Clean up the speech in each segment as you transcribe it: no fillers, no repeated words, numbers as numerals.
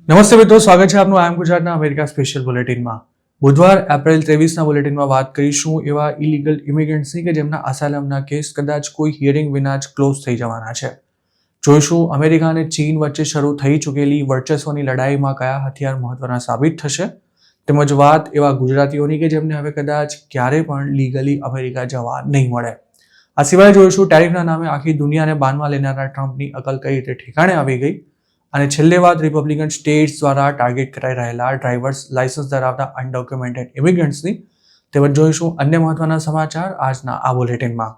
નમસ્તે મિત્રો, સ્વાગત છે આપનું આઈ એમ ગુજરાતના અમેરિકા સ્પેશિયલ બુલેટિનમાં. બુધવાર એપ્રિલ 23ના બુલેટિનમાં વાત કરીશું એવા ઇલીગલ ઇમિગ્રન્ટ્સની કે જેમના અસાયલમના કેસ કદાચ કોઈ હિયરિંગ વિના જ ક્લોઝ થઈ જવાના છે. જોઈશું અમેરિકા અને ચીન વચ્ચે શરૂ થઈ ચૂકેલી વર્ચસ્વની લડાઈમાં કયા હથિયાર મહત્વના સાબિત થશે, તેમજ વાત એવા ગુજરાતીઓની કે જેમને હવે કદાચ ક્યારે પણ લીગલી અમેરિકા જવા નહીં મળે. આ સિવાય જોઈશું ટેરિફના નામે આખી દુનિયાને બાનમાં લેનારા ટ્રમ્પની અકલ કઈ રીતે ઠેકાણે આવી ગઈ. અને છેલ્લે વાત રિપબ્લિકન સ્ટેટ્સ દ્વારા ટાર્ગેટ કરાઈ રહેલા ડ્રાઈવર્સ લાયસન્સ ધરાવતા અનડોક્યુમેન્ટેડ ઇમિગ્રન્ટ્સની. તેમજ જોઈશું અન્ય મહત્વના સમાચાર આજના આ બુલેટિનમાં.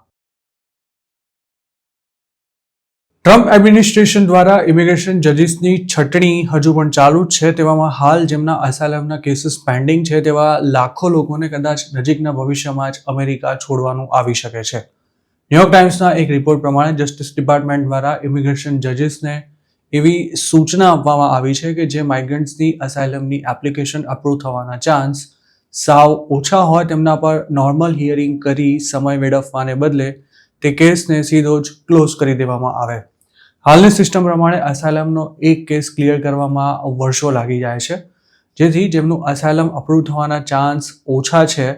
ટ્રમ્પ એડમિનિસ્ટ્રેશન દ્વારા ઇમિગ્રેશન જજીસની છટણી હજુ પણ ચાલુ જ છે. તેવામાં હાલ જેમના અસાયલમના કેસીસ પેન્ડિંગ છે તેવા લાખો લોકોને કદાચ નજીકના ભવિષ્યમાં જ અમેરિકા છોડવાનું આવી શકે છે. ન્યુયોર્ક ટાઈમ્સના એક રિપોર્ટ પ્રમાણે જસ્ટિસ ડિપાર્ટમેન્ટ દ્વારા ઇમિગ્રેશન જજીસને એવી સૂચના આપવામાં આવી છે કે જે માઇગ્રન્ટ્સની અસાયલમની એપ્લિકેશન અપ્રૂવ થવાના ચાન્સ સાવ ઓછા હોય તેમના પર નોર્મલ હિયરિંગ કરી સમય વેડફવાને બદલે તે કેસને સીધો જ ક્લોઝ કરી દેવામાં આવે. હાલની સિસ્ટમ પ્રમાણે અસાયલમનો એક કેસ ક્લિયર કરવામાં વર્ષો લાગી જાય છે, જેથી જેમનું અસાયલમ અપ્રૂવ થવાના ચાન્સ ઓછા છે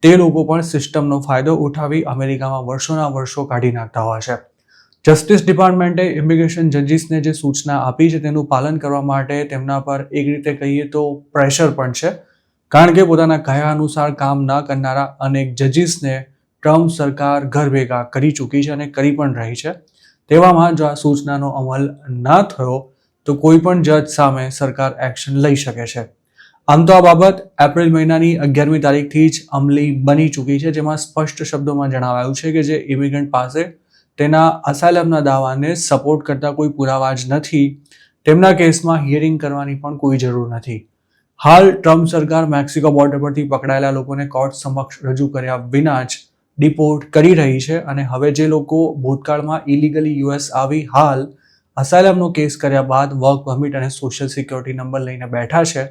તે લોકો પણ સિસ્ટમનો ફાયદો ઉઠાવી અમેરિકામાં વર્ષોના વર્ષો કાઢી નાખતા હોય છે. જસ્ટિસ ડિપાર્ટમેન્ટે ઇમિગ્રેશન જજીસને જે સૂચના આપી છે તેનું પાલન કરવા માટે તેમના પર એક રીતે કહીએ તો પ્રેશર પણ છે, કારણ કે પોતાના કહ્યા અનુસાર કામ ન કરનારા અનેક જજીસને ટ્રમ્પ સરકાર ઘર ભેગા કરી ચૂકી છે અને કરી પણ રહી છે. તેવામાં જો આ સૂચનાનો અમલ ન થયો તો કોઈ પણ જજ સામે સરકાર એક્શન લઈ શકે છે. આમ તો આ બાબત એપ્રિલ મહિનાની 11મી તારીખથી જ અમલી બની ચૂકી છે, જેમાં સ્પષ્ટ શબ્દોમાં જણાવાયું છે કે જે ઇમિગ્રન્ટ પાસે તેના અસાયલમના દાવાને સપોર્ટ કરતા કોઈ પુરાવા જ નથી તેમના કેસમાં હિયરિંગ કરવાની પણ કોઈ જરૂર નથી. હાલ ટ્રમ્પ સરકાર મેક્સિકો બોર્ડર પરથી પકડાયેલા લોકોને કોર્ટ સમક્ષ રજૂ કર્યા વિના જ ડિપોર્ટ કરી રહી છે અને હવે જે લોકો ભૂતકાળમાં ઇલીગલી યુએસ આવી હાલ અસાયલમનો કેસ કર્યા બાદ વર્ક પરમિટ અને સોશિયલ સિક્યોરિટી નંબર લઈને બેઠા છે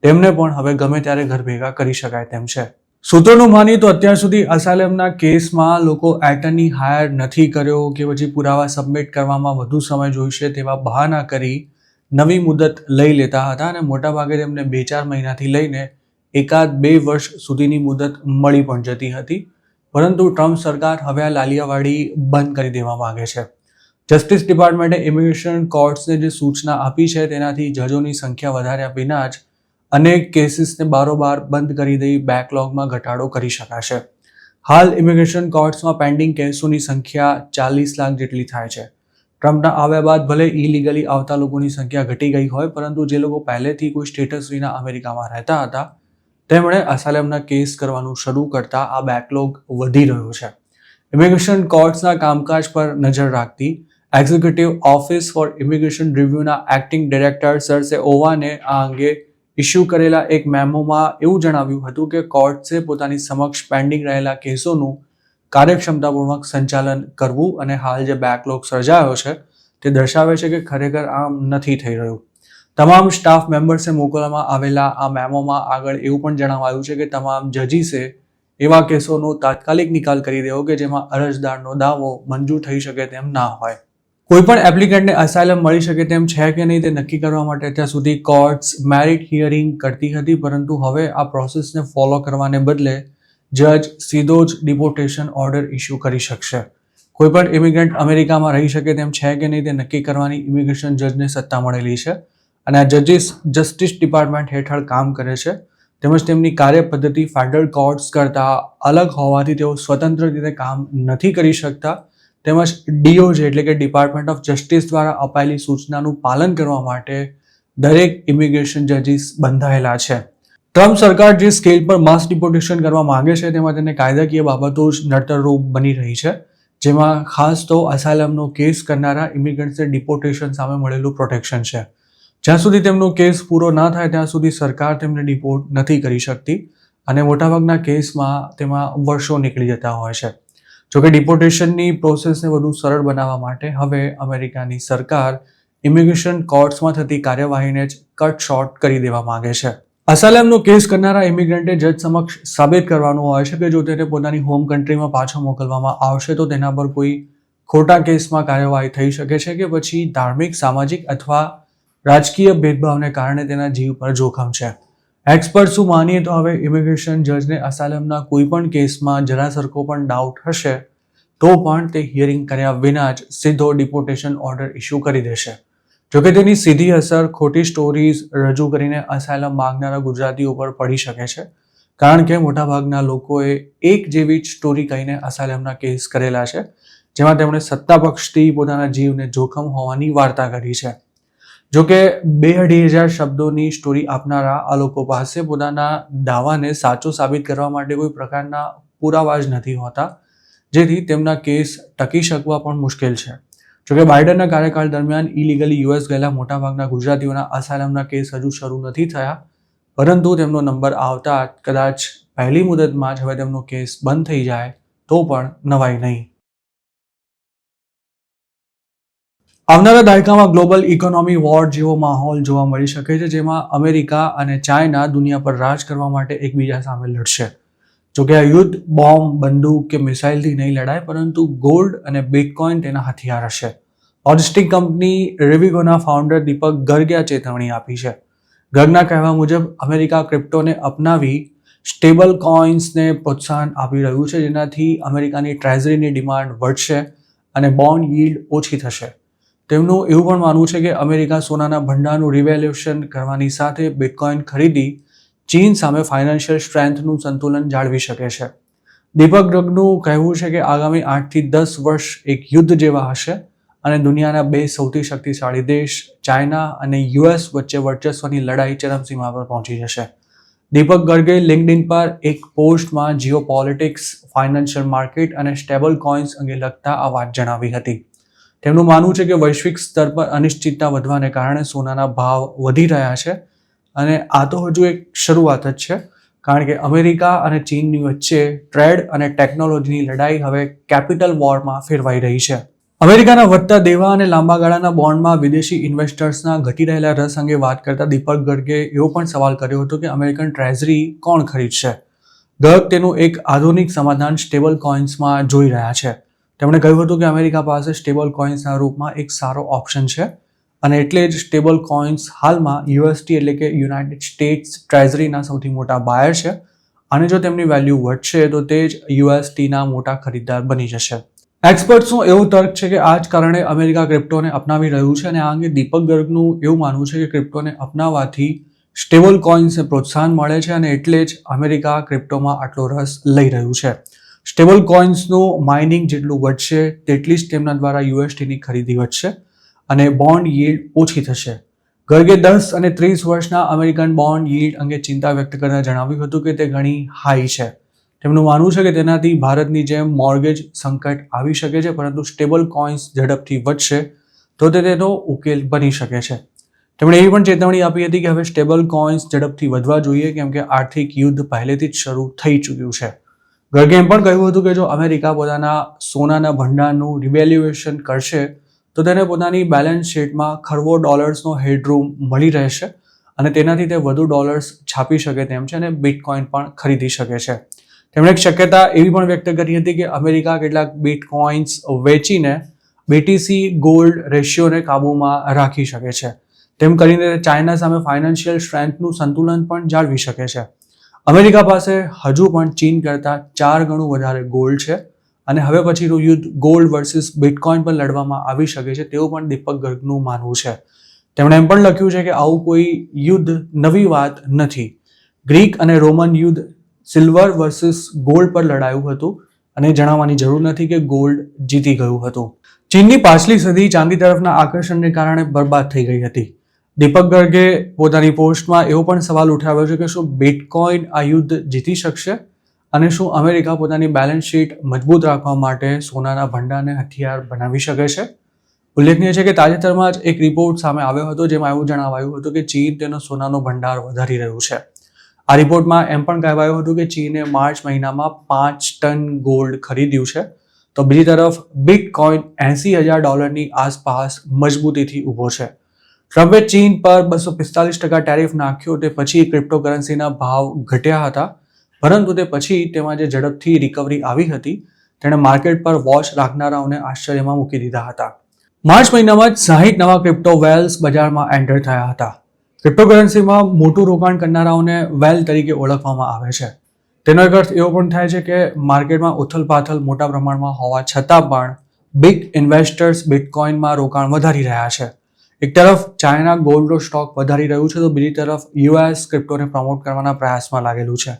તેમને પણ હવે ગમે ત્યારે ઘર ભેગા કરી શકાય તેમ છે. સૂત્રોનું માનીએ તો અત્યાર સુધી અસાયલમના કેસમાં લોકો એટર્ની હાયર નથી કર્યો કે પછી પુરાવા સબમિટ કરવામાં વધુ સમય જોઈશે તેવા બહાના કરી નવી મુદત લઈ લેતા હતા અને મોટાભાગે તેમને 2-4 મહિનાથી લઈને 1-2 વર્ષ સુધીની મુદત મળી પણ જતી હતી. પરંતુ ટ્રમ્પ સરકાર હવે આ લાલિયાવાડી બંધ કરી દેવા માંગે છે. જસ્ટિસ ડિપાર્ટમેન્ટે ઇમિગ્રેશન કોર્ટ્સને જે સૂચના આપી છે તેનાથી જજોની સંખ્યા વધાર્યા વિના જ અનેક કેસીસને બારોબાર બંધ કરી દઈ બેકલોગમાં ઘટાડો કરી શકાશે. હાલ ઇમિગ્રેશન કોર્ટ્સમાં પેન્ડિંગ કેસોની સંખ્યા 40 લાખ જેટલી થાય છે. ટ્રમ્પના આવ્યા બાદ ભલે ઇલીગલી આવતા લોકોની સંખ્યા ઘટી ગઈ હોય, પરંતુ જે લોકો પહેલેથી કોઈ સ્ટેટસ વિના અમેરિકામાં રહેતા હતા તેમણે અસાયલમના કેસ કરવાનું શરૂ કરતા આ બેકલોગ વધી રહ્યો છે. ઇમિગ્રેશન કોર્ટ્સના કામકાજ પર નજર રાખતી એક્ઝિક્યુટિવ ઓફિસ ફોર ઇમિગ્રેશન રિવ્યુના એક્ટિંગ ડિરેક્ટર સરસે ઓવાને આ અંગે ઇસ્યુ કરેલા એક મેમોમાં એવું જણાવ્યું હતું કે કોર્ટ્સે પોતાની સમક્ષ પેન્ડિંગ રહેલા કેસોનું કાર્યક્ષમતાપૂર્વક સંચાલન કરવું અને હાલ જે બેકલોગ સર્જાયો છે તે દર્શાવે છે કે ખરેખર આમ નથી થઈ રહ્યું. તમામ સ્ટાફ મેમ્બર્સે મોકલવામાં આવેલા આ મેમોમાં આગળ એવું પણ જણાવાયું છે કે તમામ જજીસે એવા કેસોનો તાત્કાલિક નિકાલ કરી દેવો કે જેમાં અરજદારનો દાવો મંજૂર થઈ શકે તેમ ના હોય. કોઈપણ એપ્લિકન્ટને અસાયલમ મળી શકે તેમ છે કે નહીં તે નક્કી કરવા માટે અત્યાર સુધી કોર્ટ્સ મેરિટ હિયરિંગ કરતી હતી, પરંતુ હવે આ પ્રોસેસને ફોલો કરવાને બદલે જજ સીધો જ ડિપોર્ટેશન ઓર્ડર ઇસ્યુ કરી શકશે. કોઈપણ ઇમિગ્રન્ટ અમેરિકામાં રહી શકે તેમ છે કે નહીં તે નક્કી કરવાની ઇમિગ્રેશન જજને સત્તા મળેલી છે અને આ જજીસ જસ્ટિસ ડિપાર્ટમેન્ટ હેઠળ કામ કરે છે. તેમજ તેમની કાર્યપદ્ધતિ ફેડરલ કોર્ટ્સ કરતાં અલગ હોવાથી તેઓ સ્વતંત્ર રીતે કામ નથી કરી શકતા. તેમજ ડીઓજે એટલે કે ડિપાર્ટમેન્ટ ઓફ જસ્ટિસ દ્વારા અપાયેલી સૂચનાનું પાલન કરવા માટે દરેક ઇમિગ્રેશન જજીસ બંધાયેલા છે. ટ્રમ્પ સરકાર જે સ્કેલ પર માસ ડિપોર્ટેશન કરવા માંગે છે તેમાં તેને કાયદાકીય બાબતો જ નડતરરૂપ બની રહી છે, જેમાં ખાસ તો અસાયલમનો કેસ કરનારા ઇમિગ્રન્ટ્સને ડિપોર્ટેશન સામે મળેલું પ્રોટેક્શન છે. જ્યાં સુધી તેમનો કેસ પૂરો ના થાય ત્યાં સુધી સરકાર તેમને ડિપોર્ટ નથી કરી શકતી અને મોટાભાગના કેસમાં તેમાં વર્ષો નીકળી જતા હોય છે. જોકે ડિપોર્ટેશનની પ્રોસેસને વધુ સરળ બનાવવા માટે હવે અમેરિકાની સરકાર ઇમિગ્રેશન કોર્ટ્સમાં થતી કાર્યવાહીને જ કટ શોર્ટ કરી દેવા માંગે છે. અસાયલમનો કેસ કરનારા ઇમિગ્રન્ટે જજ સમક્ષ સાબિત કરવાનું હોય છે કે જો તેને પોતાની હોમ કન્ટ્રીમાં પાછો મોકલવામાં આવશે તો તેના પર કોઈ ખોટા કેસમાં કાર્યવાહી થઈ શકે છે કે પછી ધાર્મિક, સામાજિક અથવા રાજકીય ભેદભાવને કારણે તેના જીવ પર જોખમ છે. એક્સપર્ટ શું માનીએ તો હવે ઇમિગ્રેશન જજને અસાયલમના કોઈ પણ કેસમાં જરા સરખો પણ ડાઉટ હશે તો પણ તે હિયરિંગ કર્યા વિના જ સીધો ડિપોર્ટેશન ઓર્ડર ઇસ્યુ કરી દેશે. જોકે તેની સીધી અસર ખોટી સ્ટોરીઝ રજૂ કરીને અસાયલમ માંગનારા ગુજરાતીઓ પર પડી શકે છે, કારણ કે મોટાભાગના લોકોએ એક જેવી જ સ્ટોરી કહીને અસાયલમના કેસ કરેલા છે, જેમાં તેમણે સત્તા પક્ષથી પોતાના જીવને જોખમ હોવાની વાર્તા કરી છે. જોકે 2,500 શબ્દોની સ્ટોરી આપનારા આ લોકો પાસે પોતાના દાવાને સાચો સાબિત કરવા માટે કોઈ પ્રકારના પુરાવા જ નથી હોતા, જેથી તેમના કેસ ટકી શકવા પણ મુશ્કેલ છે. જોકે બાઇડનના કાર્યકાળ દરમિયાન ઇલીગલી યુએસ ગયેલા મોટાભાગના ગુજરાતીઓના અસાયલમના કેસ હજુ શરૂ નથી થયા, પરંતુ તેમનો નંબર આવતા કદાચ પહેલી મુદતમાં જ હવે તેમનો કેસ બંધ થઈ જાય તો પણ નવાઈ નહીં. આવનારા દાયકામાં ગ્લોબલ ઇકોનોમી વોર જેવો માહોલ જોવા મળી શકે છે, જેમાં અમેરિકા અને ચાઇના દુનિયા પર રાજ કરવા માટે એકબીજા સામે લડશે. જોકે આ યુદ્ધ બોમ્બ, બંદૂક કે મિસાઇલથી નહીં લડાય, પરંતુ ગોલ્ડ અને બિટકોઇન તેના હથિયાર હશે. લોજિસ્ટિક કંપની રેવિગોના ફાઉન્ડર દીપક ગર્ગે આ ચેતવણી આપી છે. ગર્ગના કહેવા મુજબ અમેરિકા ક્રિપ્ટોને અપનાવી સ્ટેબલ કોઇન્સને પ્રોત્સાહન આપી રહ્યું છે, જેનાથી અમેરિકાની ટ્રેઝરીની ડિમાન્ડ વધશે અને બોન્ડ yieldઓછી થશે. તેમનું એવું પણ માનવું છે કે અમેરિકા સોનાના ભંડારનું રિવેલ્યુએશન કરવાની સાથે બિટકોઇન ખરીદી ચીન સામે ફાઇનાન્શિયલ સ્ટ્રેન્થનું સંતુલન જાળવી શકે છે. દીપક ગર્ગનું કહેવું છે કે આગામી 8 થી 10 વર્ષ એક યુદ્ધ જેવા હશે અને દુનિયાના બે સૌથી શક્તિશાળી દેશ ચાઇના અને યુએસ વચ્ચે વર્ચસ્વની લડાઈ ચરમસીમા પર પહોંચી જશે. દીપક ગર્ગે લિંક્ડઇન પર એક પોસ્ટમાં જીઓપોલિટિક્સ, ફાઇનાન્શિયલ માર્કેટ અને સ્ટેબલ કોઇન્સ અંગે લખતા આ વાત જણાવી હતી. તેમનું માનવું છે કે વૈશ્વિક સ્તર પર અનિશ્ચિતતા વધવાને કારણે સોનાના ભાવ વધી રહ્યા છે અને આ તો હજુ એક શરૂઆત જ છે, કારણ કે અમેરિકા અને ચીનની વચ્ચે ટ્રેડ અને ટેકનોલોજીની લડાઈ હવે કેપિટલ વોરમાં ફેરવાઈ રહી છે. અમેરિકાના વધતા દેવા અને લાંબા ગાળાના બોન્ડમાં વિદેશી ઇન્વેસ્ટર્સના ઘટી રહેલા રસ અંગે વાત કરતા દીપક ગર્ગે એવો પણ સવાલ કર્યો હતો કે અમેરિકન ટ્રેઝરી કોણ ખરીદશે. ગર્ગ તેનું એક આધુનિક સમાધાન સ્ટેબલ કોઇન્સમાં જોઈ રહ્યા છે. તેમણે કહ્યું હતું કે અમેરિકા પાસે સ્ટેબલ કોઇન્સના રૂપમાં એક સારો ઓપ્શન છે અને એટલે જ સ્ટેબલ કોઇન્સ હાલમાં યુએસટી એટલે કે યુનાઇટેડ સ્ટેટ્સ ટ્રેઝરીના સૌથી મોટા બાયર છે અને જો તેમની વેલ્યુ વધશે તો તે જ યુએસટીના મોટા ખરીદદાર બની જશે. એક્સપર્ટ્સનું એવું તર્ક છે કે આ જ કારણે અમેરિકા ક્રિપ્ટોને અપનાવી રહ્યું છે અને આ અંગે દીપક ગર્ગનું એવું માનવું છે કે ક્રિપ્ટોને અપનાવવાથી સ્ટેબલ કોઇન્સને પ્રોત્સાહન મળે છે અને એટલે જ અમેરિકા ક્રિપ્ટોમાં આટલો રસ લઈ રહ્યું છે. સ્ટેબલ કોઇન્સનું માઇનિંગ જેટલું વધશે તેટલી જ તેમના દ્વારા યુએસટીની ખરીદી વધશે અને બોન્ડ yield ઓછી થશે. ગર્ગે 10 અને 30 વર્ષના અમેરિકન બોન્ડ yield અંગે ચિંતા વ્યક્ત કરતા જણાવ્યું હતું કે તે ઘણી હાઈ છે. તેમનું માનવું છે કે તેનાથી ભારતની જેમ મોર્ગેજ સંકટ આવી શકે છે, પરંતુ સ્ટેબલ કોઇન્સ ઝડપથી વધશે તો તે તેનો ઉકેલ બની શકે છે. તેમણે એવી પણ ચેતવણી આપી હતી કે હવે સ્ટેબલ કોઇન્સ ઝડપથી વધવા જોઈએ, કેમ કે આર્થિક યુદ્ધ પહેલેથી જ શરૂ થઈ ચૂક્યું છે. ગર્ગે એમ પણ કહ્યું હતું કે જો અમેરિકા પોતાના સોનાના ભંડારનું રિવેલ્યુએશન કરશે તો તેને પોતાની બેલેન્સ શીટમાં ખરબો ડોલર્સનો હેડરૂમ મળી રહેશે અને તેનાથી તે વધુ ડોલર્સ છાપી શકે તેમ છે અને બિટકોઇન પણ ખરીદી શકે છે. તેમણે એક શક્યતા એવી પણ વ્યક્ત કરી હતી કે અમેરિકા કેટલાક બિટકોઇન્સ વેચીને BTC ગોલ્ડ રેશિયોને કાબૂમાં રાખી શકે છે. તેમ કરીને ચાઇના સામે ફાઇનાન્શિયલ સ્ટ્રેન્થનું સંતુલન પણ જાળવી શકે છે. અમેરિકા પાસે હજુ પણ ચીન કરતાં 4 ગણું વધારે ગોલ્ડ છે અને હવે પછીનું યુદ્ધ ગોલ્ડ વર્સિસ બિટકોઇન પર લડવામાં આવી શકે છે તેવું પણ દીપક ગર્ગનું માનવું છે. તેમણે એમ પણ લખ્યું છે કે આવું કોઈ યુદ્ધ નવી વાત નથી. ગ્રીક અને રોમન યુદ્ધ સિલ્વર વર્સિસ ગોલ્ડ પર લડાયું હતું અને જણાવવાની જરૂર નથી કે ગોલ્ડ જીતી ગયું હતું. ચીનની પાછલી સદી ચાંદી તરફના આકર્ષણને કારણે બરબાદ થઈ ગઈ હતી. દીપક ગર્ગે પોતાની પોસ્ટમાં એવો પણ સવાલ ઉઠાવ્યો છે કે શું બિટકોઇન આ યુદ્ધ જીતી શકશે અને શું અમેરિકા પોતાની બેલેન્સ શીટ મજબૂત રાખવા માટે સોનાના ભંડારને હથિયાર બનાવી શકે છે. ઉલ્લેખનીય છે કે તાજેતરમાં જ એક રિપોર્ટ સામે આવ્યો હતો જેમાં એવું જણાવાયું હતું કે ચીન તેનો સોનાનો ભંડાર વધારી રહ્યું છે. આ રિપોર્ટમાં એમ પણ કહેવાયું હતું કે ચીને માર્ચ મહિનામાં 5 ટન ગોલ્ડ ખરીદ્યું છે, તો બીજી તરફ બિટકોઇન $80,000 આસપાસ મજબૂતીથી ઊભો છે. ટ્રમ્પે ચીન પર 245% ટેરિફ નાખ્યો તે પછી ક્રિપ્ટોકરન્સીના ભાવ ઘટ્યા હતા, પરંતુ તે પછી તેમાં જે ઝડપથી રિકવરી આવી હતી તેણે માર્કેટ પર વોચ રાખનારાઓને આશ્ચર્યમાં મૂકી દીધા હતા. માર્ચ મહિનામાં જ 60 નવા ક્રિપ્ટો વેલ્સ બજારમાં એન્ટર થયા હતા. ક્રિપ્ટોકરન્સીમાં મોટું રોકાણ કરનારાઓને વેલ તરીકે ઓળખવામાં આવે છે. તેનો એક અર્થ એવો પણ થાય છે કે માર્કેટમાં ઉથલપાથલ મોટા પ્રમાણમાં હોવા છતાં પણ બિગ ઇન્વેસ્ટર્સ બિટકોઇનમાં રોકાણ વધારી રહ્યા છે. એક તરફ ચાઇના ગોલ્ડનો સ્ટોક વધારી રહ્યું છે તો બીજી તરફ યુએસ ક્રિપ્ટોને પ્રમોટ કરવાના પ્રયાસમાં લાગેલું છે.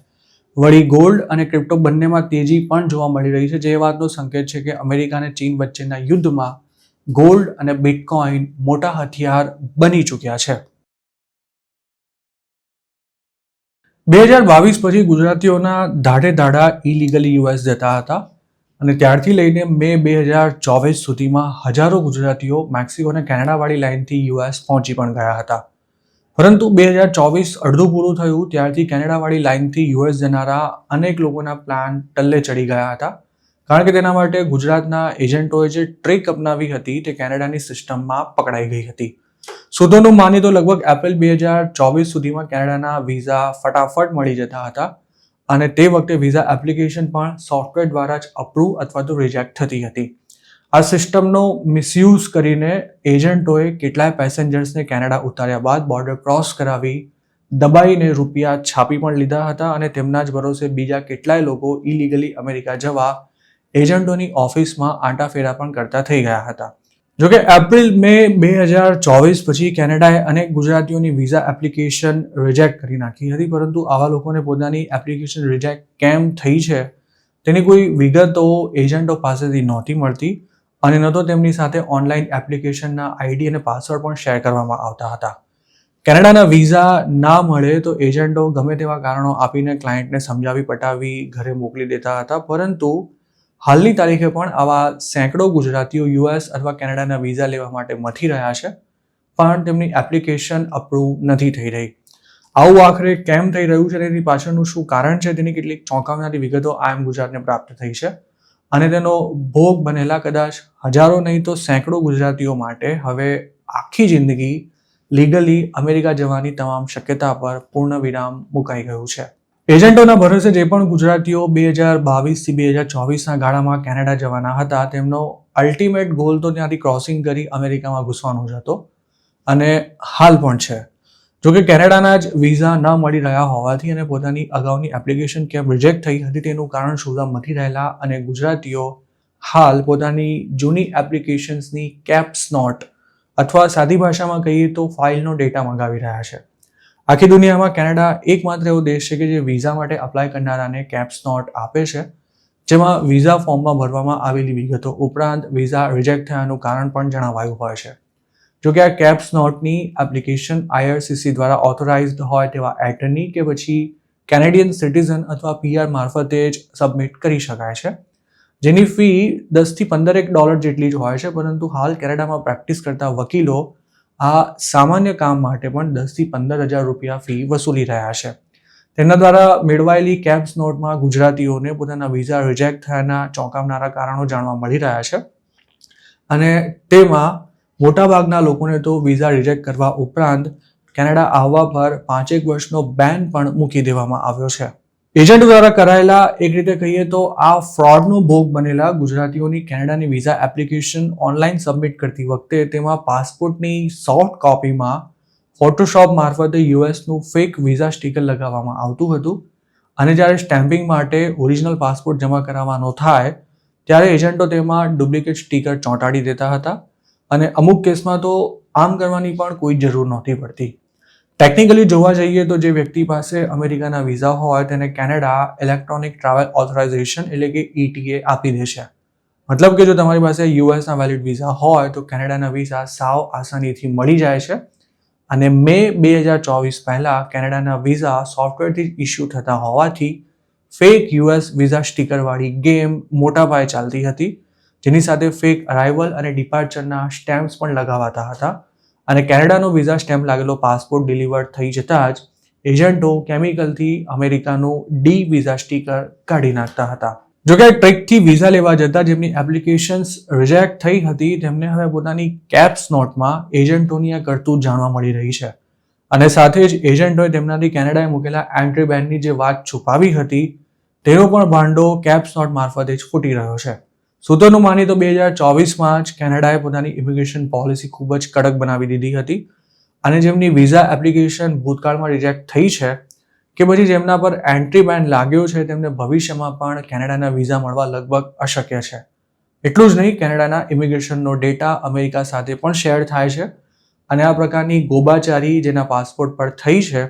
વળી ગોલ્ડ અને ક્રિપ્ટો બંનેમાં તેજી પણ જોવા મળી રહી છે, જે વાતનો સંકેત છે કે અમેરિકા અને ચીન વચ્ચેના યુદ્ધમાં ગોલ્ડ અને બિટકોઇન મોટા હથિયાર બની ચૂક્યા છે. 2022 પછી ગુજરાતીઓના ધાડે ધાડા ઇલીગલી યુએસ જતા હતા અને ત્યારથી લઈને મે 2024 સુધીમાં હજારો ગુજરાતીઓ મેક્સિકો અને કેનેડાવાળી લાઇનથી યુએસ પહોંચી પણ ગયા હતા. પરંતુ 2024 અડધું પૂરું થયું ત્યારથી કેનેડાવાળી લાઇનથી યુએસ જનારા અનેક લોકોના પ્લાન ટલ્લે ચડી ગયા હતા, કારણ કે તેના માટે ગુજરાતના એજન્ટોએ જે ટ્રીક અપનાવી હતી તે કેનેડાની સિસ્ટમમાં પકડાઈ ગઈ હતી. સૂત્રોનું માનીએ તો લગભગ એપ્રિલ 2024 સુધીમાં કેનેડાના વિઝા ફટાફટ મળી જતા હતા અને તે વખતે વિઝા એપ્લિકેશન પણ સોફ્ટવેર દ્વારા જ અપ્રૂવ અથવા તો રિજેક્ટ થતી હતી. આ સિસ્ટમનો મિસયુઝ કરીને એજન્ટોએ કેટલાય પેસેન્જર્સને કેનેડા ઉતાર્યા બાદ બોર્ડર ક્રોસ કરાવી દબાઈને રૂપિયા છાપી પણ લીધા હતા અને તેમના જ ભરોસે બીજા કેટલાય લોકો ઇલીગલી અમેરિકા જવા એજન્ટોની ઓફિસમાં આંટાફેરા પણ કરતા થઈ ગયા હતા. જોકે એપ્રિલ મે 2024 પછી કેનેડાએ અનેક ગુજરાતીઓની વિઝા એપ્લિકેશન રિજેક્ટ કરી નાખી હતી, પરંતુ આવા લોકોને પોતાની એપ્લિકેશન રિજેક્ટ કેમ થઈ છે તેની કોઈ વિગતો એજન્ટો પાસેથી નહોતી મળતી અને ન તો તેમની સાથે ઓનલાઈન એપ્લિકેશનના આઈડી અને પાસવર્ડ પણ શેર કરવામાં આવતા હતા. કેનેડાના વિઝા ના મળે તો એજન્ટો ગમે તેવા કારણો આપીને ક્લાયન્ટને સમજાવી પટાવી ઘરે મોકલી દેતા હતા, પરંતુ હાલની તારીખે પણ આવા સેંકડો ગુજરાતીઓ યુએસ અથવા કેનેડાના વિઝા લેવા માટે મથી રહ્યા છે, પણ તેમની એપ્લિકેશન અપ્રૂવ નથી થઈ રહી. આવું આખરે કેમ થઈ રહ્યું છે, તેની પાછળનું શું કારણ છે, તેની કેટલીક ચોંકાવનારી વિગતો આઈ એમ ગુજરાતને પ્રાપ્ત થઈ છે અને તેનો ભોગ બનેલા કદાચ હજારો નહીં તો સેંકડો ગુજરાતીઓ માટે હવે આખી જિંદગી લીગલી અમેરિકા જવાની તમામ શક્યતા પર પૂર્ણ વિરામ મુકાઈ ગયું છે. એજન્ટોના ભરોસે જે પણ ગુજરાતીઓ 2022 થી 2024ના ગાળામાં કેનેડા જવાના હતા તેમનો અલ્ટિમેટ ગોલ તો ત્યાંથી ક્રોસિંગ કરી અમેરિકામાં ઘૂસવાનો જ હતો અને હાલ પણ છે. જોકે કેનેડાના જ વિઝા ન મળી રહ્યા હોવાથી અને પોતાની અગાઉની એપ્લિકેશન કેમ રિજેક્ટ થઈ હતી તેનું કારણ શોધવા મથી રહેલા અને ગુજરાતીઓ હાલ પોતાની જૂની એપ્લિકેશન્સની કેપ્સ નોટ અથવા સાદી ભાષામાં કહીએ તો ફાઇલનો ડેટા મંગાવી રહ્યા છે. આખી દુનિયામાં કેનેડા એકમાત્ર એવો દેશ છે કે જે વિઝા માટે અપ્લાય કરનારાને કેપ્સ નોટ આપે છે, જેમાં વિઝા ફોર્મમાં ભરવામાં આવેલી વિગતો ઉપરાંત વિઝા રિજેક્ટ થયાનું કારણ પણ જણાવાયું હોય છે. જોકે આ કેપ્સ નોટની એપ્લિકેશન IRCC દ્વારા ઓથોરાઇઝડ હોય તેવા એટર્ની કે પછી કેનેડિયન સિટીઝન અથવા PR મારફતે જ સબમિટ કરી શકાય છે, જેની ફી $10 થી $15 જેટલી જ હોય છે, પરંતુ હાલ કેનેડામાં પ્રેક્ટિસ કરતા વકીલો આ સામાન્ય કામ માટે પણ 10 થી 15 હજાર રૂપિયા ફી વસૂલી રહ્યા છે. તેના દ્વારા મેળવાયેલી કેપ્સ નોટમાં ગુજરાતીઓને પોતાના વિઝા રિજેક્ટ થયાના ચોંકાવનારા કારણો જાણવા મળી રહ્યા છે અને તેમાં મોટાભાગના લોકોને તો વિઝા રિજેક્ટ કરવા ઉપરાંત કેનેડા આવવા પર 5 વર્ષનો બેન પણ મૂકી દેવામાં આવ્યો છે. એજન્ટ દ્વારા કરાયેલા એક રીતે કહીએ તો આ ફ્રોડનો ભોગ બનેલા ગુજરાતીઓની કેનેડાની વિઝા એપ્લિકેશન ઓનલાઈન સબમિટ કરતી વખતે તેમાં પાસપોર્ટની સોફ્ટ કોપીમાં ફોટોશોપ મારફતે યુએસનું ફેક વિઝા સ્ટીકર લગાવવામાં આવતું હતું અને જ્યારે સ્ટેમ્પિંગ માટે ઓરિજિનલ પાસપોર્ટ જમા કરાવવાનો થાય ત્યારે એજન્ટો તેમાં ડુપ્લિકેટ સ્ટીકર ચોંટાડી દેતા હતા અને અમુક કેસમાં તો આમ કરવાની પણ કોઈ જરૂર નહોતી પડતી. ટેકનિકલી જોવા જઈએ તો જે વ્યક્તિ પાસે અમેરિકાના વિઝા હોય તેને કેનેડા ઇલેક્ટ્રોનિક ટ્રાવેલ ઓથોરાઇઝેશન એટલે કે ETA આપી દે છે. મતલબ કે જો તમારી પાસે યુએસના વેલિડ વિઝા હોય તો કેનેડાના વિઝા સાવ આસાનીથી મળી જાય છે અને મે 2024 પહેલાં કેનેડાના વિઝા સોફ્ટવેરથી જ ઇસ્યુ થતા હોવાથી ફેક યુએસ વિઝા સ્ટીકરવાળી ગેમ મોટા પાયે ચાલતી હતી, જેની સાથે ફેક અરાઇવલ અને ડિપાર્ચરના સ્ટેમ્પ્સ પણ લગાવાતા હતા અને કેનેડાનો વિઝા સ્ટેમ્પ લાગેલો પાસપોર્ટ ડિલિવર્ડ થઈ જતાં જ એજન્ટો કેમિકલથી અમેરિકાનું ડી વિઝા સ્ટીકર કાઢી નાખતા હતા. જોકે ટ્રેકથી વિઝા લેવા જતાં જેમની એપ્લિકેશન્સ રિજેક્ટ થઈ હતી તેમને હવે પોતાની કેપ્સ નોટમાં એજન્ટોની આ કરતૂત જાણવા મળી રહી છે અને સાથે જ એજન્ટોએ તેમનાથી કેનેડાએ મૂકેલા એન્ટ્રી બેનની જે વાત છુપાવી હતી તેનો પણ ભાંડો કેપ્સ નોટ મારફતે જ ફૂટી રહ્યો છે. સૂત્રોનું માનીએ તો 2024માં જ કેનેડાએ પોતાની ઇમિગ્રેશન પોલિસી ખૂબ જ કડક બનાવી દીધી હતી અને જેમની વિઝા એપ્લિકેશન ભૂતકાળમાં રિજેક્ટ થઈ છે કે પછી જેમના પર એન્ટ્રી બેન લાગ્યો છે તેમને ભવિષ્યમાં પણ કેનેડાના વિઝા મળવા લગભગ અશક્ય છે. એટલું જ નહીં, કેનેડાના ઇમિગ્રેશનનો ડેટા અમેરિકા સાથે પણ શેર થાય છે અને આ પ્રકારની ગોબાચારી જેના પાસપોર્ટ પર થઈ છે